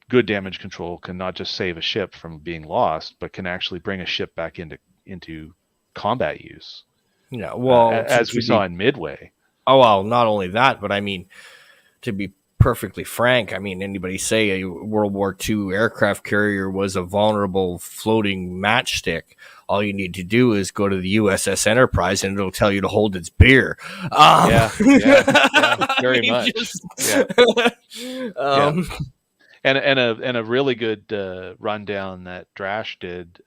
good damage control can not just save a ship from being lost, but can actually bring a ship back into combat use. Yeah, well, as we saw in Midway. Oh, well, not only that, but I mean, to be perfectly frank, I mean, anybody say a World War II aircraft carrier was a vulnerable floating matchstick, all you need to do is go to the USS Enterprise and it'll tell you to hold its beer. Very much. And a really good rundown that Drash did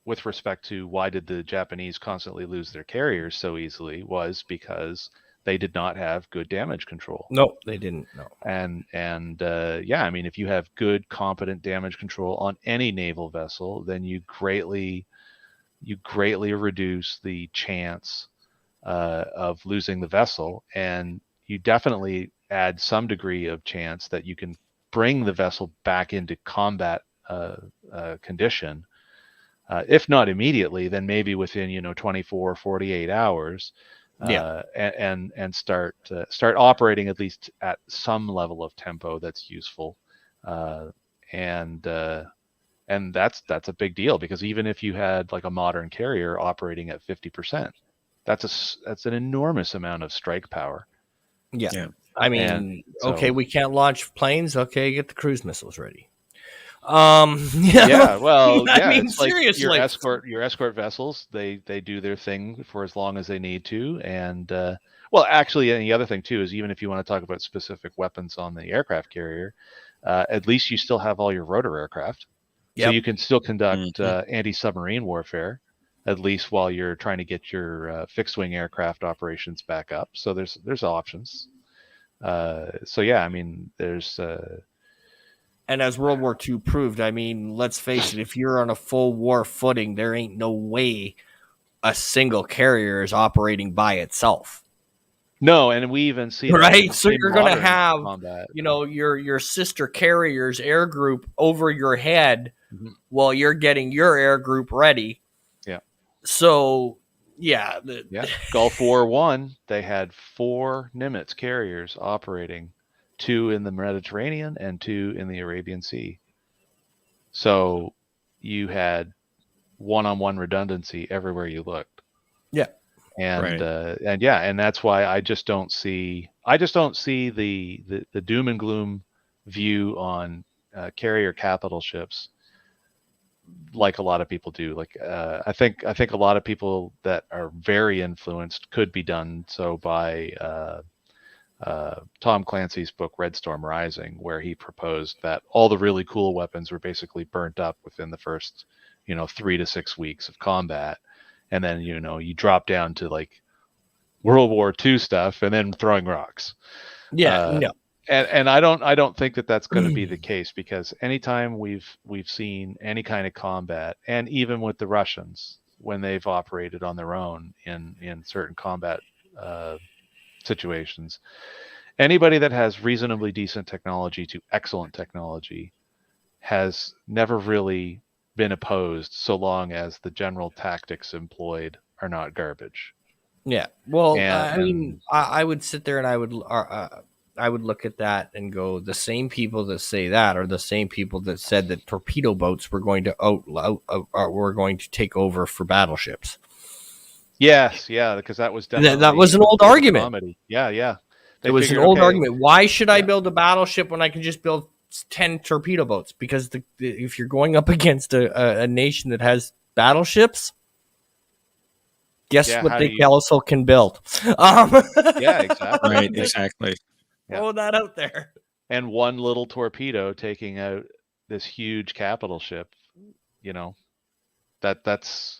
with respect to why did the Japanese constantly lose their carriers so easily was because they did not have good damage control. No, they didn't. No. And I mean, if you have good, competent damage control on any naval vessel, then you greatly reduce the chance of losing the vessel, and you definitely add some degree of chance that you can bring the vessel back into combat condition. If not immediately, then maybe within 24 or 48 hours. And start operating at least at some level of tempo that's useful, and that's a big deal, because even if you had like a modern carrier operating at 50%, that's an enormous amount of strike power. Yeah. I mean, okay, we can't launch planes. Okay, get the cruise missiles ready. Well, I mean, it's like seriously, your escort vessels, they do their thing for as long as they need to, and actually, and the other thing too is, even if you want to talk about specific weapons on the aircraft carrier, at least you still have all your rotor aircraft, so you can still conduct anti-submarine warfare, at least while you're trying to get your fixed-wing aircraft operations back up. So there's options. I mean, there's. And as World War II proved, I mean, let's face it, if you're on a full war footing, there ain't no way a single carrier is operating by itself. No, and we even see that right? in, So in you're going to modern have, combat. your sister carrier's air group over your head Mhm. while you're getting your air group ready. Yeah. So, yeah. Gulf War I, they had 4 Nimitz carriers operating, 2 in the Mediterranean and 2 in the Arabian Sea. So you had one-on-one redundancy everywhere you looked. Yeah. And and that's why I just don't see the doom and gloom view on carrier capital ships like a lot of people do. Like I think a lot of people that are very influenced could be done so by Tom Clancy's book Red Storm Rising, where he proposed that all the really cool weapons were basically burnt up within the first 3 to 6 weeks of combat, and then you drop down to like World War II stuff and then throwing rocks. Yeah. No. And I don't think that that's going to be the case, because anytime we've seen any kind of combat, and even with the Russians when they've operated on their own in certain combat situations, anybody that has reasonably decent technology to excellent technology has never really been opposed, so long as the general tactics employed are not garbage. Yeah. Well, And I would sit there and I would look at that and go, the same people that say that are the same people that said that torpedo boats were going to were going to take over for battleships. yes, yeah, because that was definitely That was an old argument. comedy. Yeah. It was an old argument. Why should I build a battleship when I can just build 10 torpedo boats? Because if you're going up against a nation that has battleships, guess what the Kelso can build? Yeah, exactly. Right, exactly. Throw that out there. And one little torpedo taking out this huge capital ship, that's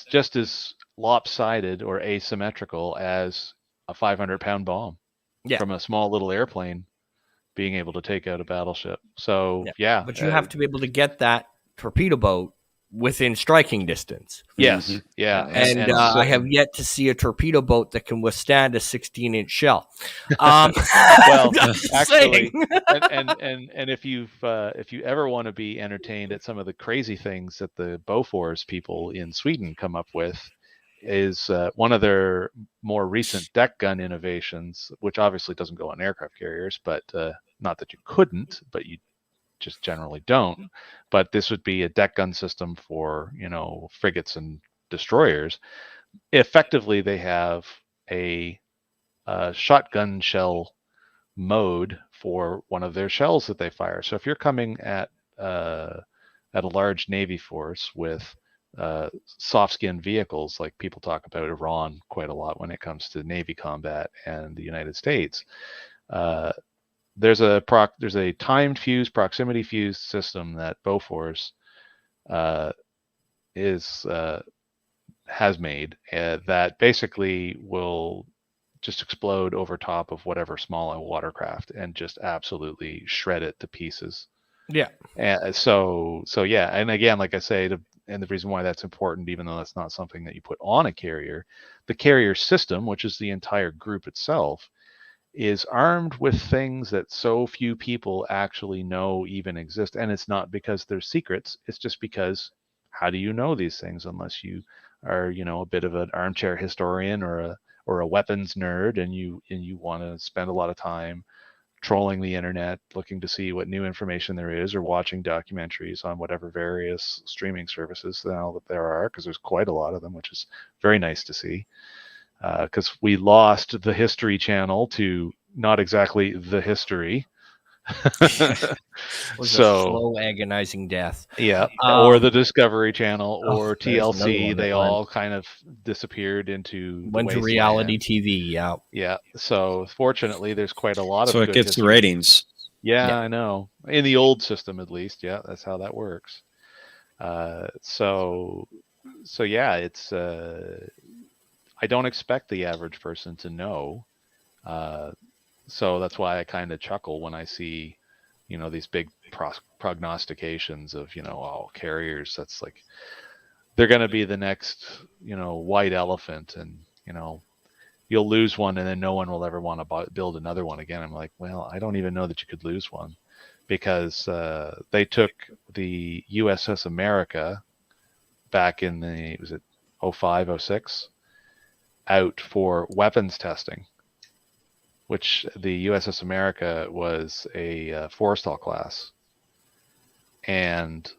just as lopsided or asymmetrical as a 500-pound bomb from a small little airplane being able to take out a battleship. So but you have to be able to get that torpedo boat within striking distance. Yes. Mm-hmm. Yeah. And I have yet to see a torpedo boat that can withstand a 16-inch shell. Well, actually, and if you ever want to be entertained at some of the crazy things that the Bofors people in Sweden come up with, is one of their more recent deck gun innovations, which obviously doesn't go on aircraft carriers, but not that you couldn't, but you just generally don't. But this would be a deck gun system for frigates and destroyers. Effectively, they have a shotgun shell mode for one of their shells that they fire. So if you're coming at a large Navy force with soft skin vehicles, like people talk about Iran quite a lot when it comes to Navy combat and the United States, there's a timed fuse, proximity fuse system that Bofors has made that basically will just explode over top of whatever small watercraft and just absolutely shred it to pieces. Yeah. And so yeah, and again, like I say, and the reason why that's important, even though that's not something that you put on a carrier, the carrier system, which is the entire group itself, is armed with things that so few people actually know even exist. And it's not because they're secrets. It's just because, how do you know these things unless you are, a bit of an armchair historian or a weapons nerd, and you want to spend a lot of time trolling the internet, looking to see what new information there is, or watching documentaries on whatever various streaming services now that there are, because there's quite a lot of them, which is very nice to see. Because we lost the History Channel to not exactly the history. Was so, a slow, agonizing death. Yeah, or the Discovery Channel or TLC. They all kind of disappeared into went to reality TV. Yeah. Yeah. So fortunately, there's quite a lot of. So it gets the ratings. Yeah, I know. In the old system, at least. Yeah, that's how that works. So yeah, it's. I don't expect the average person to know. So that's why I kind of chuckle when I see, these big prognostications of, carriers. That's like, they're going to be the next, white elephant. And, you'll lose one, and then no one will ever want to build another one again. I'm like, well, I don't even know that you could lose one, because they took the USS America back in the, was it 05, 06, out for weapons testing, which the USS America was a Forrestal class, and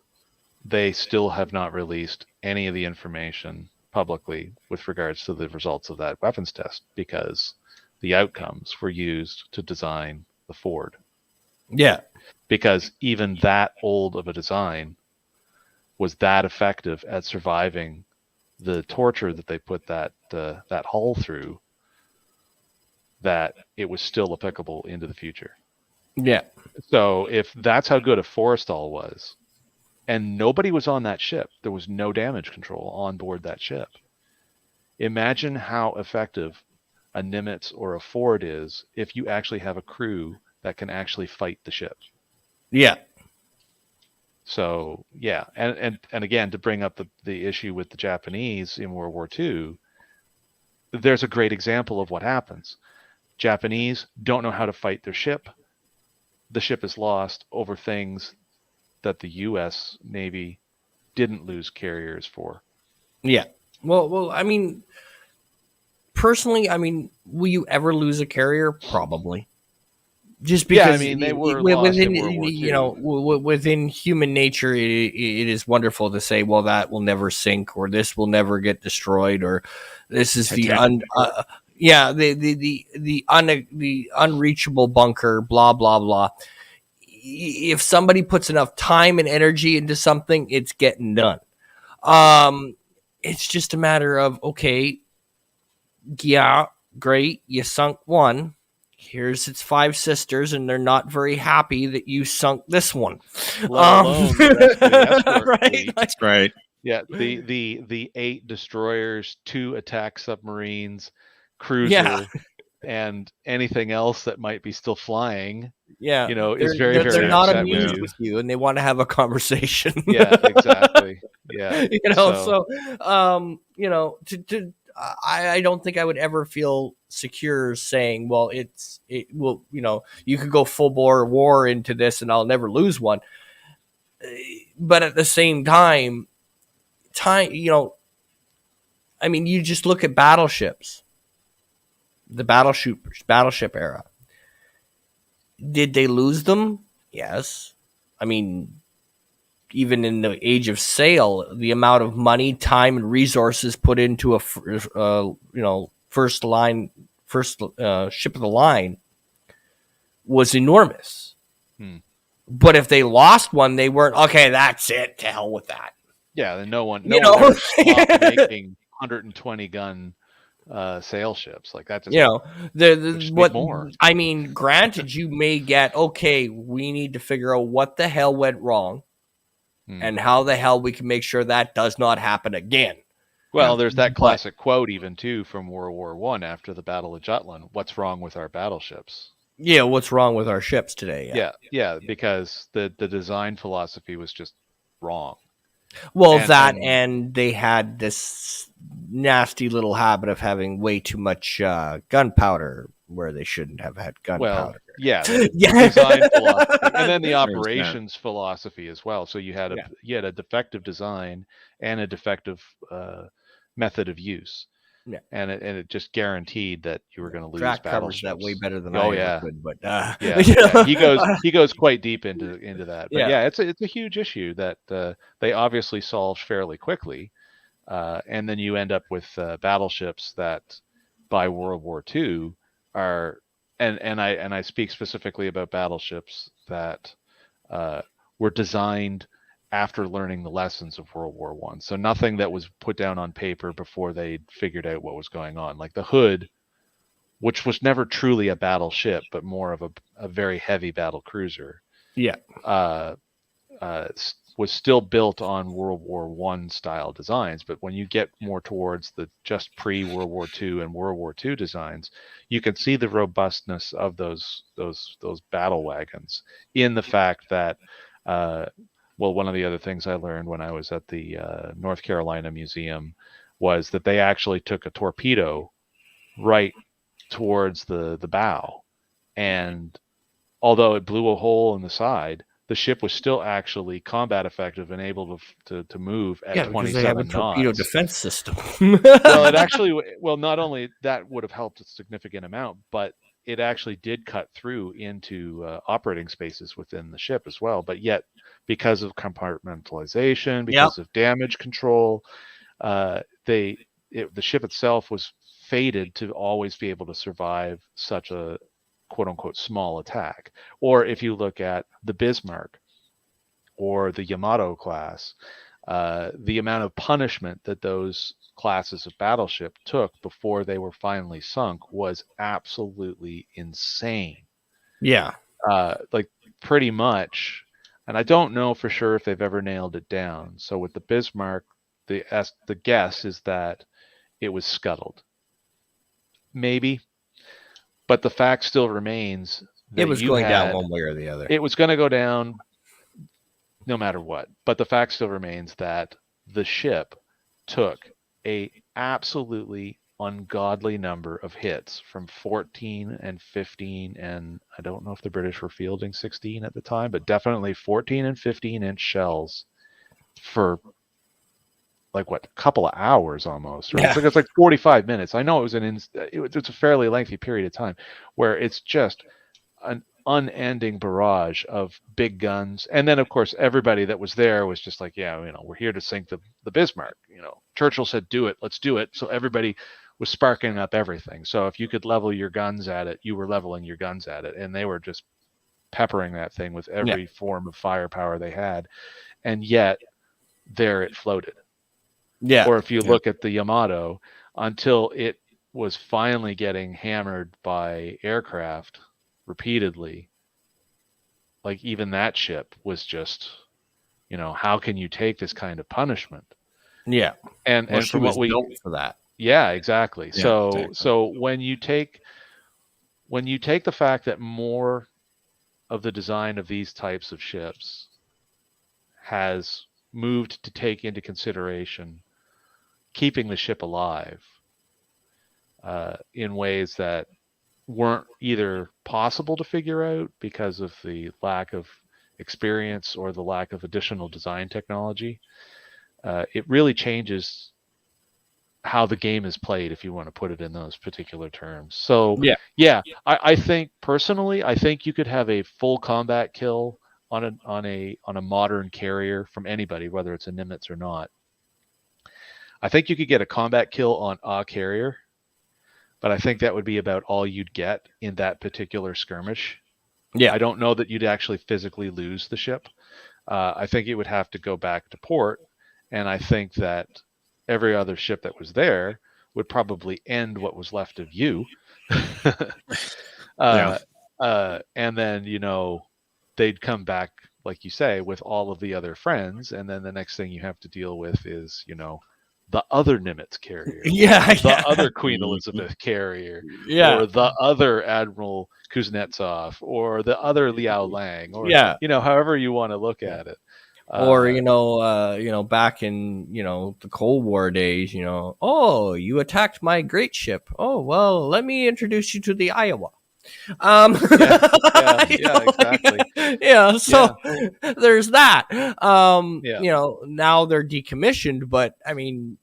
they still have not released any of the information publicly with regards to the results of that weapons test, because the outcomes were used to design the Ford. Yeah. Because even that old of a design was that effective at surviving the torture that they put that hull through, that it was still applicable into the future. Yeah. So if that's how good a Forrestal was, and nobody was on that ship, there was no damage control on board that ship. Imagine how effective a Nimitz or a Ford is if you actually have a crew that can actually fight the ship. Yeah. So yeah, and again, to bring up the issue with the Japanese in World War II, there's a great example of what happens. Japanese don't know how to fight their ship. The ship is lost over things that the U.S. Navy didn't lose carriers for. Yeah. Well, I mean, personally, I mean, will you ever lose a carrier? Probably. Just because, yeah, I mean, they were lost in World War II. You know, within human nature, it is wonderful to say, well, that will never sink, or this will never get destroyed, or this is the unreachable bunker, blah blah blah. If somebody puts enough time and energy into something, it's getting done. It's just a matter of, okay, yeah, great, you sunk one. Here's its 5 sisters, and they're not very happy that you sunk this one. Let alone the rest of the escort right? fleet. That's right. Yeah, the 8 destroyers, 2 attack submarines, cruiser, and anything else that might be still flying. Yeah, you know, is very, very they're not upset amused with you, and they want to have a conversation. Yeah, exactly. Yeah, you know, you know, I don't think I would ever feel secure saying, well, it will, you know, you could go full bore war into this and I'll never lose one. But at the same time, you know, I mean, you just look at battleships, the battleship era. Did they lose them? Yes. I mean, even in the age of sail, the amount of money, time, and resources put into a first ship of the line was enormous. But if they lost one, they weren't, okay, that's it, to hell with that. Yeah, then no one ever stopped making 120 gun sail ships like that. Just, you know, what more. I mean, granted, you may get, okay, we need to figure out what the hell went wrong. And how the hell we can make sure that does not happen again. Well, there's that classic quote even too from World War I after the Battle of Jutland. What's wrong with our battleships? Yeah, what's wrong with our ships today? Yeah, because the design philosophy was just wrong. Well, and they had this nasty little habit of having way too much gunpowder where they shouldn't have had gunpowder. Well, yeah, design philosophy, and then the operations philosophy as well. So you had a defective design and a defective method of use. Yeah, and it just guaranteed that you were going to lose Drac battleships. Covers that way better than I ever could. But he goes quite deep into that. But it's a huge issue that they obviously solved fairly quickly, and then you end up with battleships that by World War II are, and I speak specifically about battleships that were designed after learning the lessons of World War I. So nothing that was put down on paper before they figured out what was going on. Like the Hood, which was never truly a battleship, but more of a very heavy battle cruiser. Yeah. Was still built on World War I style designs. But when you get more towards the just pre-World War II and World War II designs, you can see the robustness of those battle wagons in the fact that one of the other things I learned when I was at the North Carolina Museum was that they actually took a torpedo right towards the bow, and although it blew a hole in the side, the ship was still actually combat effective and able to move at Yeah, because they have a 27 torpedo knots. defense system. Well, it actually, well, not only that would have helped a significant amount, but it actually did cut through into operating spaces within the ship as well. But yet, because of compartmentalization, because of damage control, the ship itself was fated to always be able to survive such a quote unquote small attack. Or if you look at the Bismarck or the Yamato class, the amount of punishment that those classes of battleship took before they were finally sunk was absolutely insane. Yeah. Like pretty much, and I don't know for sure if they've ever nailed it down. So with the Bismarck, the guess is that it was scuttled. Maybe. But the fact still remains that it was going down one way or the other. It was going to go down no matter what. But the fact still remains that the ship took a absolutely ungodly number of hits from 14 and 15, and I don't know if the British were fielding 16 at the time, but definitely 14 and 15-inch shells for like what, a couple of hours almost. Right? Yeah. It's like 45 minutes. I know it was it's a fairly lengthy period of time where it's just an unending barrage of big guns. And then of course everybody that was there was just like, yeah, we're here to sink the Bismarck. Churchill said, do it, let's do it. So everybody was sparking up everything. So if you could level your guns at it, you were leveling your guns at it. And they were just peppering that thing with every form of firepower they had. And yet there it floated. Yeah. Or if you look at the Yamato, until it was finally getting hammered by aircraft repeatedly, like even that ship was just, how can you take this kind of punishment? Yeah. And from what we built for that. Yeah, exactly. Yeah, so exactly. so when you take the fact that more of the design of these types of ships has moved to take into consideration keeping the ship alive in ways that weren't either possible to figure out because of the lack of experience or the lack of additional design technology, it really changes how the game is played, if you want to put it in those particular terms. So I think personally, I think you could have a full combat kill on a modern carrier from anybody, whether it's a Nimitz or not. I think you could get a combat kill on a carrier, but I think that would be about all you'd get in that particular skirmish. Yeah. I don't know that you'd actually physically lose the ship. I think it would have to go back to port, and I think that every other ship that was there would probably end what was left of you. And then, they'd come back, like you say, with all of the other friends, and then the next thing you have to deal with is, the other Nimitz carrier, the other Queen Elizabeth carrier, or the other Admiral Kuznetsov, or the other Liao Lang, or however you want to look at it. Or back in the Cold War days, oh, you attacked my great ship. Oh well, let me introduce you to the Iowa. Exactly. So there's that. Now they're decommissioned, but I mean,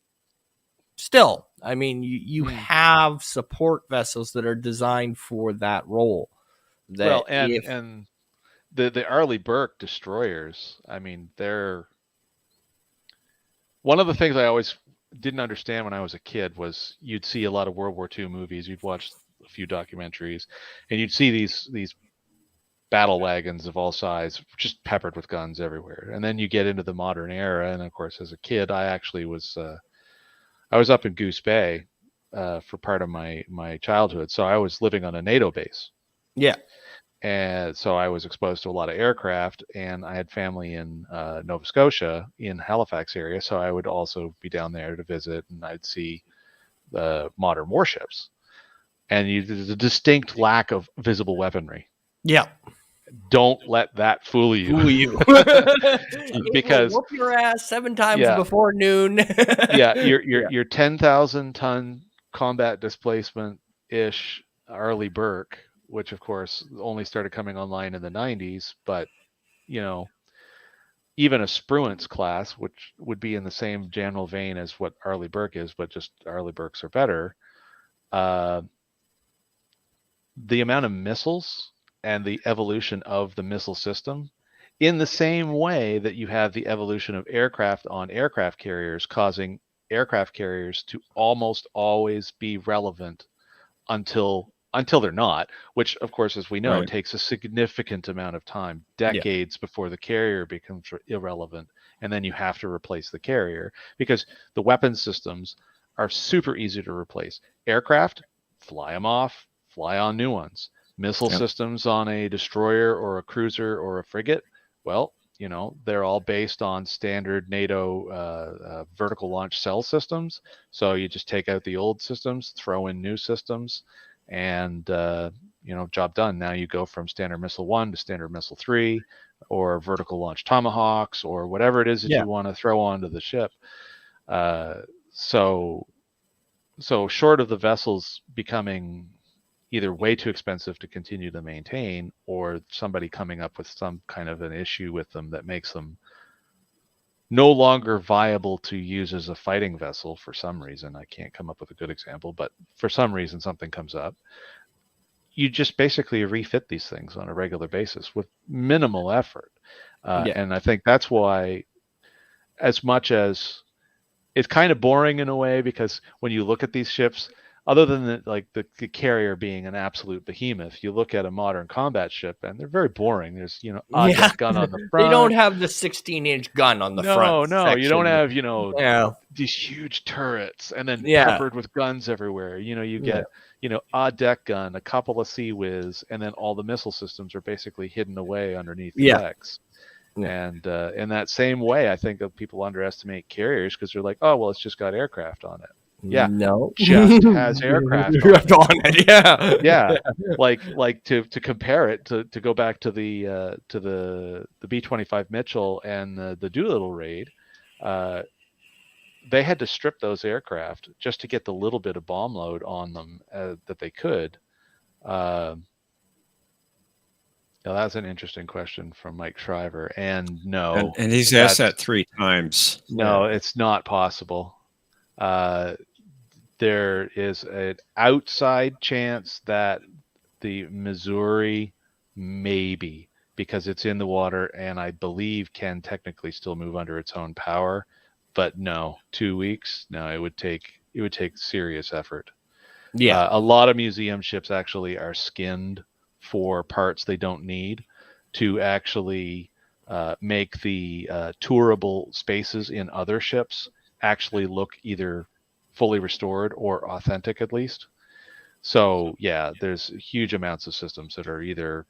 still, you have support vessels that are designed for that role. And the Arleigh Burke destroyers, they're one of the things I always didn't understand when I was a kid was you'd see a lot of World War II movies, you'd watch a few documentaries, and you'd see these battle wagons of all sizes just peppered with guns everywhere. And then you get into the modern era, and of course, as a kid, I actually was I was up in Goose Bay for part of my childhood, so I was living on a NATO base. Yeah. And so I was exposed to a lot of aircraft, and I had family in Nova Scotia in Halifax area, so I would also be down there to visit, and I'd see the modern warships. And there's a distinct lack of visible weaponry. Yeah. Don't let that fool you. Because whoop your ass 7 times before noon. Your 10,000 ton combat displacement-ish Arleigh Burke, which of course only started coming online in the 90s, but even a Spruance class, which would be in the same general vein as what Arleigh Burke is, but just Arleigh Burkes are better. The amount of missiles and the evolution of the missile system, in the same way that you have the evolution of aircraft on aircraft carriers, causing aircraft carriers to almost always be relevant until they're not, which of course, as we know, Right. takes a significant amount of time, decades before the carrier becomes irrelevant, and then you have to replace the carrier because the weapon systems are super easy to replace. Aircraft, fly them off, fly on new ones. Missile systems on a destroyer or a cruiser or a frigate, well, they're all based on standard NATO vertical launch cell systems. So you just take out the old systems, throw in new systems, and job done. Now you go from Standard Missile 1 to Standard Missile 3, or vertical launch Tomahawks, or whatever it is that you want to throw onto the ship. So short of the vessels becoming either way too expensive to continue to maintain, or somebody coming up with some kind of an issue with them that makes them no longer viable to use as a fighting vessel for some reason. I can't come up with a good example, but for some reason something comes up. You just basically refit these things on a regular basis with minimal effort. And I think that's why, as much as it's kind of boring in a way, because when you look at these ships, other than the carrier being an absolute behemoth, you look at a modern combat ship and they're very boring. There's a gun on the front. They don't have the 16-inch gun on the front. No, you don't have these huge turrets and then peppered with guns everywhere. You get a deck gun, a couple of Sea Whiz, and then all the missile systems are basically hidden away underneath the decks. And in that same way, I think that people underestimate carriers because they're like, oh well, it's just got aircraft on it. Yeah, no, just has aircraft on it. Yeah. Like to compare it to go back to the B-25 Mitchell and the Doolittle raid, they had to strip those aircraft just to get the little bit of bomb load on them that they could. Now that's an interesting question from Mike Shriver, and no, and he's asked that 3 times. No, it's not possible. There is an outside chance that the Missouri, maybe, because it's in the water and I believe can technically still move under its own power, but no, 2 weeks, no, it would take serious effort. A lot of museum ships actually are skinned for parts they don't need to actually make the tourable spaces in other ships actually look either fully restored or authentic at least. So there's huge amounts of systems that are either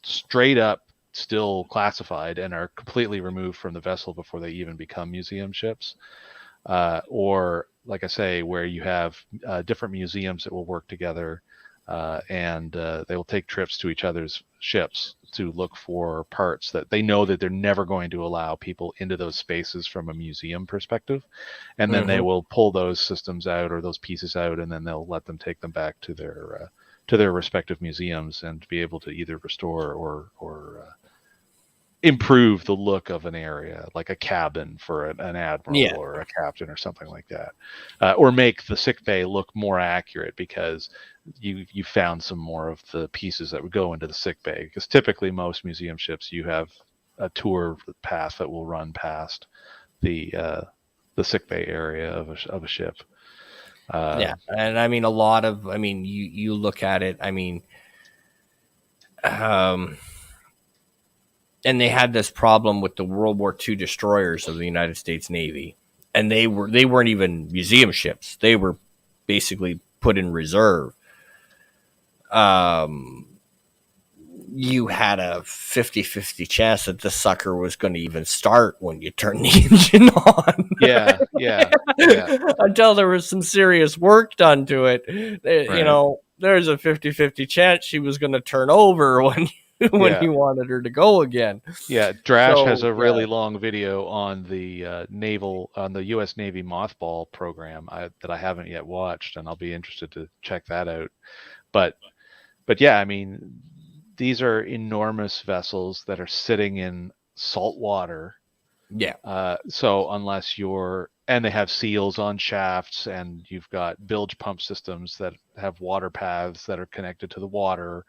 straight up still classified and are completely removed from the vessel before they even become museum ships, or like I say, where you have different museums that will work together and they will take trips to each other's ships to look for parts that they know that they're never going to allow people into those spaces from a museum perspective, and then they will pull those systems out or those pieces out, and then they'll let them take them back to their respective museums and be able to either restore or improve the look of an area, like a cabin for an admiral or a captain or something like that, or make the sick bay look more accurate because you found some more of the pieces that would go into the sick bay. Because typically most museum ships, you have a tour path that will run past the sick bay area of a ship. And I mean, you look at it, and they had this problem with the World War II destroyers of the United States Navy, and they weren't even museum ships. They were basically put in reserve. You had a 50-50 chance that the sucker was going to even start when you turn the engine on. Until there was some serious work done to it. There's a 50-50 chance she was going to turn over when when he wanted her to go again. Yeah, Drash So, has a yeah. really long video on the U.S. Navy mothball program that I haven't yet watched, and I'll be interested to check that out. But yeah, I mean, these are enormous vessels that are sitting in salt water. Yeah. So unless and they have seals on shafts, and you've got bilge pump systems that have water paths that are connected to the water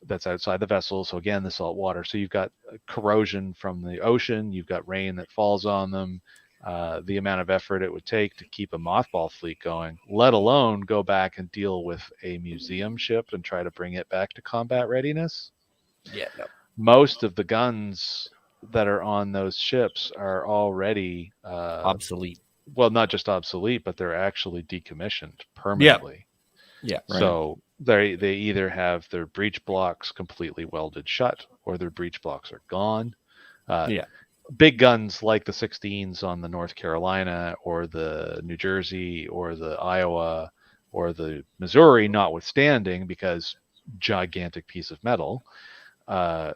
that's outside the vessel. So again, the salt water. So you've got corrosion from the ocean. You've got rain that falls on them. The amount of effort it would take to keep a mothball fleet going, let alone go back and deal with a museum ship and try to bring it back to combat readiness. Yeah. No. Most of the guns that are on those ships are already Obsolete. Well, not just obsolete, but they're actually decommissioned permanently. Yeah. Right. So they either have their breech blocks completely welded shut, or their breech blocks are gone. Big guns like the 16s on the North Carolina or the New Jersey or the Iowa or the Missouri, notwithstanding, because gigantic piece of metal. And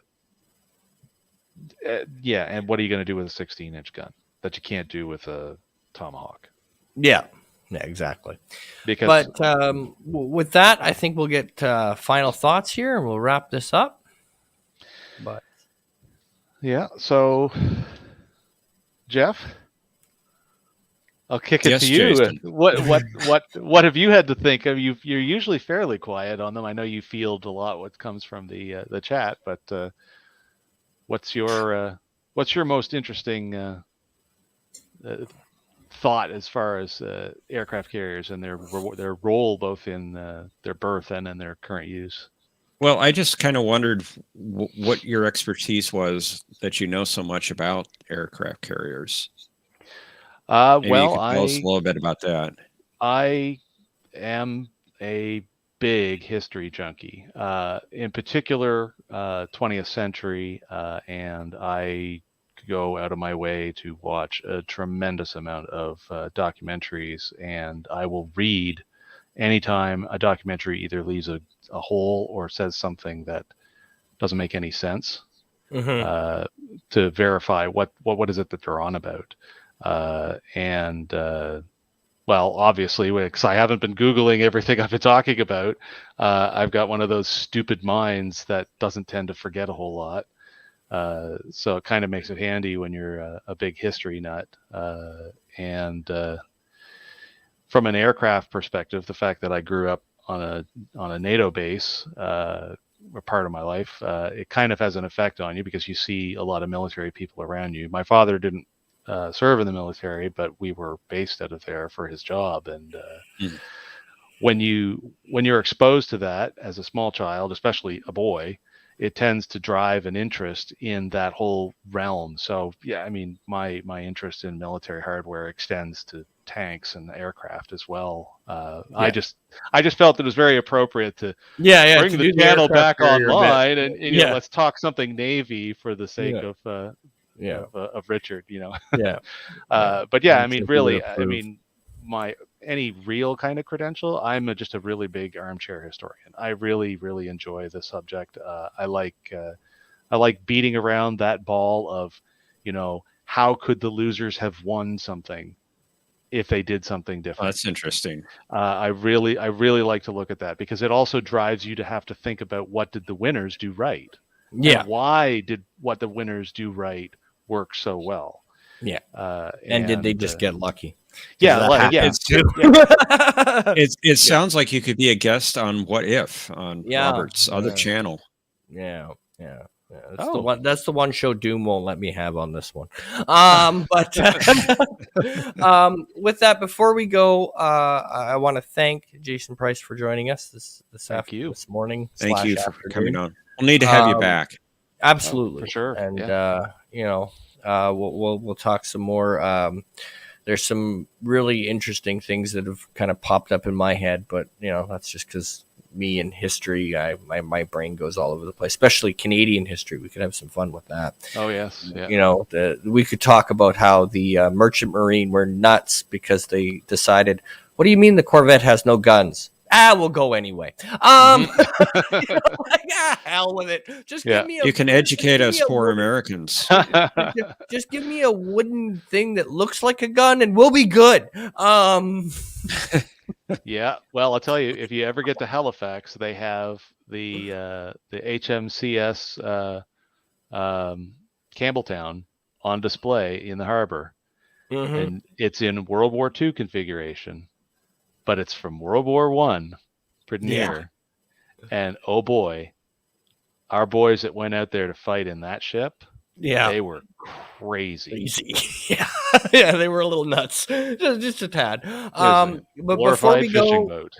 what are you going to do with a 16-inch gun that you can't do with a Tomahawk? Yeah, exactly. Because, but with that, I think we'll get final thoughts here, and we'll wrap this up. But yeah, so Jeff, I'll kick it to you. Jason. What have you had to think of? You're usually fairly quiet on them. I know you field a lot what comes from the chat, but what's your most interesting thought as far as aircraft carriers and their role both in their birth and in their current use? Well, I just kind of wondered what your expertise was that you know so much about aircraft carriers. Maybe you could tell us a little bit about that. I am a big history junkie, in particular 20th century, and I go out of my way to watch a tremendous amount of documentaries, and I will read anytime a documentary either leaves a hole or says something that doesn't make any sense, to verify what is it that they're on about. Well, obviously, because I haven't been Googling everything I've been talking about, I've got one of those stupid minds that doesn't tend to forget a whole lot. So it kind of makes it handy when you're a big history nut. From an aircraft perspective, the fact that I grew up on a NATO base a part of my life, it kind of has an effect on you because you see a lot of military people around you. My father didn't serve in the military, but we were based out of there for his job. And when you're exposed to that as a small child, especially a boy, it tends to drive an interest in that whole realm. So yeah, I mean, my interest in military hardware extends to tanks and aircraft as well. I just felt it was very appropriate to bring the channel back online and let's talk something Navy for the sake of Richard, but yeah, I mean, really, I mean, any real kind of credential, I'm just a really big armchair historian. I really, really enjoy the subject. I like beating around that ball of, how could the losers have won something if they did something different? Oh, that's interesting. I really like to look at that because it also drives you to have to think about what did the winners do right? Yeah. And why did what the winners do right work so well? Yeah. And did they just get lucky? Yeah. It sounds like you could be a guest on What If on Robert's other channel. Yeah. That's the one show Doom won't let me have on this one. But with that, before we go, I want to thank Jason Price for joining us this morning. Thank you for coming on. We'll need to have you back. Absolutely, for sure. And we'll talk some more. There's some really interesting things that have kind of popped up in my head, but that's just because me and history, my brain goes all over the place, especially Canadian history. We could have some fun with that. Oh yes, yeah. We could talk about how the Merchant Marine were nuts because they decided, what do you mean the Corvette has no guns? We'll go anyway. Hell with it. Just give me you can educate us poor Americans. Just give me a wooden thing that looks like a gun and we'll be good. Yeah, well, I'll tell you, if you ever get to Halifax, they have the HMCS Campbelltown on display in the harbor. Mm-hmm. And it's in World War II configuration, but it's from World War I, pretty near. And oh boy, our boys that went out there to fight in that ship, they were crazy. Yeah, they were a little nuts, just a tad. But before we fishing go, boat.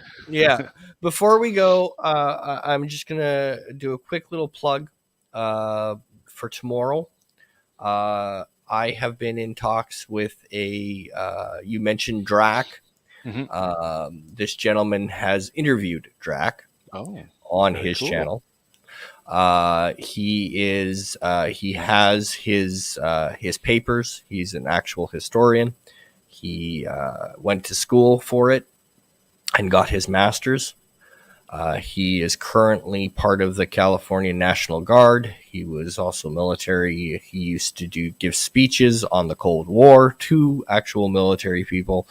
before we go, I'm just gonna do a quick little plug for tomorrow. I have been in talks with you mentioned Drac. Mm-hmm. This gentleman has interviewed Drac on his channel. He has his papers. He's an actual historian. He went to school for it and got his master's. He is currently part of the California National Guard. He was also military. He used to give speeches on the Cold War to actual military people.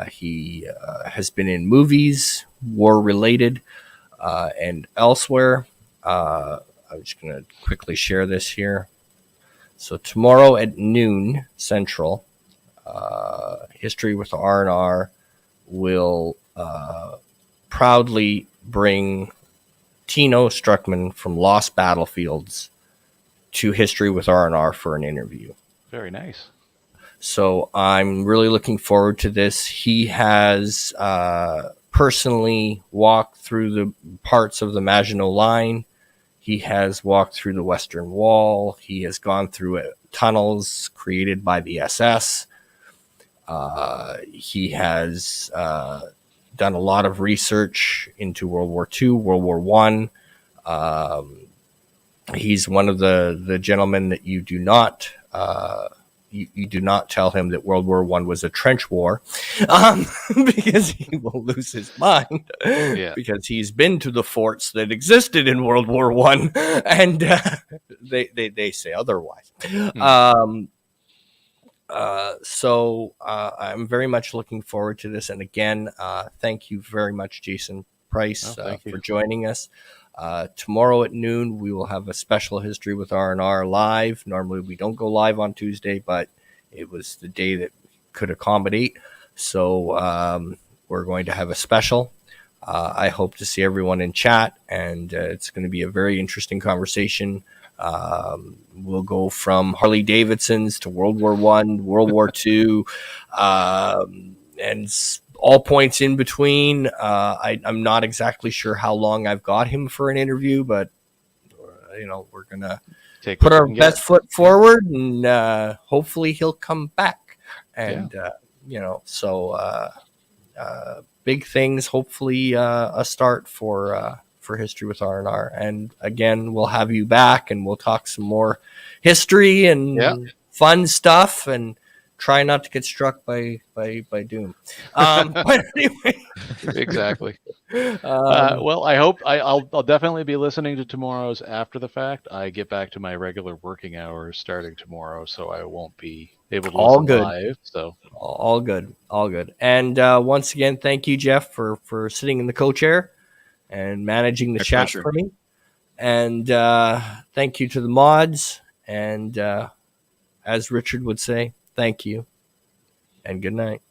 He has been in movies, war-related, and elsewhere. I'm just going to quickly share this here. So tomorrow at noon Central, History with R&R will proudly bring Tino Struckman from Lost Battlefields to History with R&R for an interview. Very nice. So I'm really looking forward to this. He has personally walked through the parts of the Maginot Line. He has walked through the Western Wall. He has gone through tunnels created by the SS. He has done a lot of research into World War II, World War I. He's one of the gentlemen that you do not you do not tell him that World War I was a trench war, because he will lose his mind. Because he's been to the forts that existed in World War I, and they say otherwise. So I'm very much looking forward to this. And again, thank you very much, Jason Price, for joining us. Tomorrow at noon, we will have a special History with R&R live. Normally we don't go live on Tuesday, but it was the day that could accommodate. So we're going to have a special. I hope to see everyone in chat, and it's going to be a very interesting conversation. We'll go from Harley Davidsons to World War I, World War II, and all points in between. I'm not exactly sure how long I've got him for an interview, but we're gonna put our best foot forward, and hopefully he'll come back. And big things. Hopefully, a start for History with R&R. And again, we'll have you back, and we'll talk some more history and fun stuff, and try not to get struck by doom. But anyway, exactly. Well, I hope I'll definitely be listening to tomorrow's after the fact. I get back to my regular working hours starting tomorrow, so I won't be able to listen live. So all good. And once again, thank you, Jeff, for sitting in the co-chair and managing the chat for me. And thank you to the mods. And as Richard would say, thank you and good night.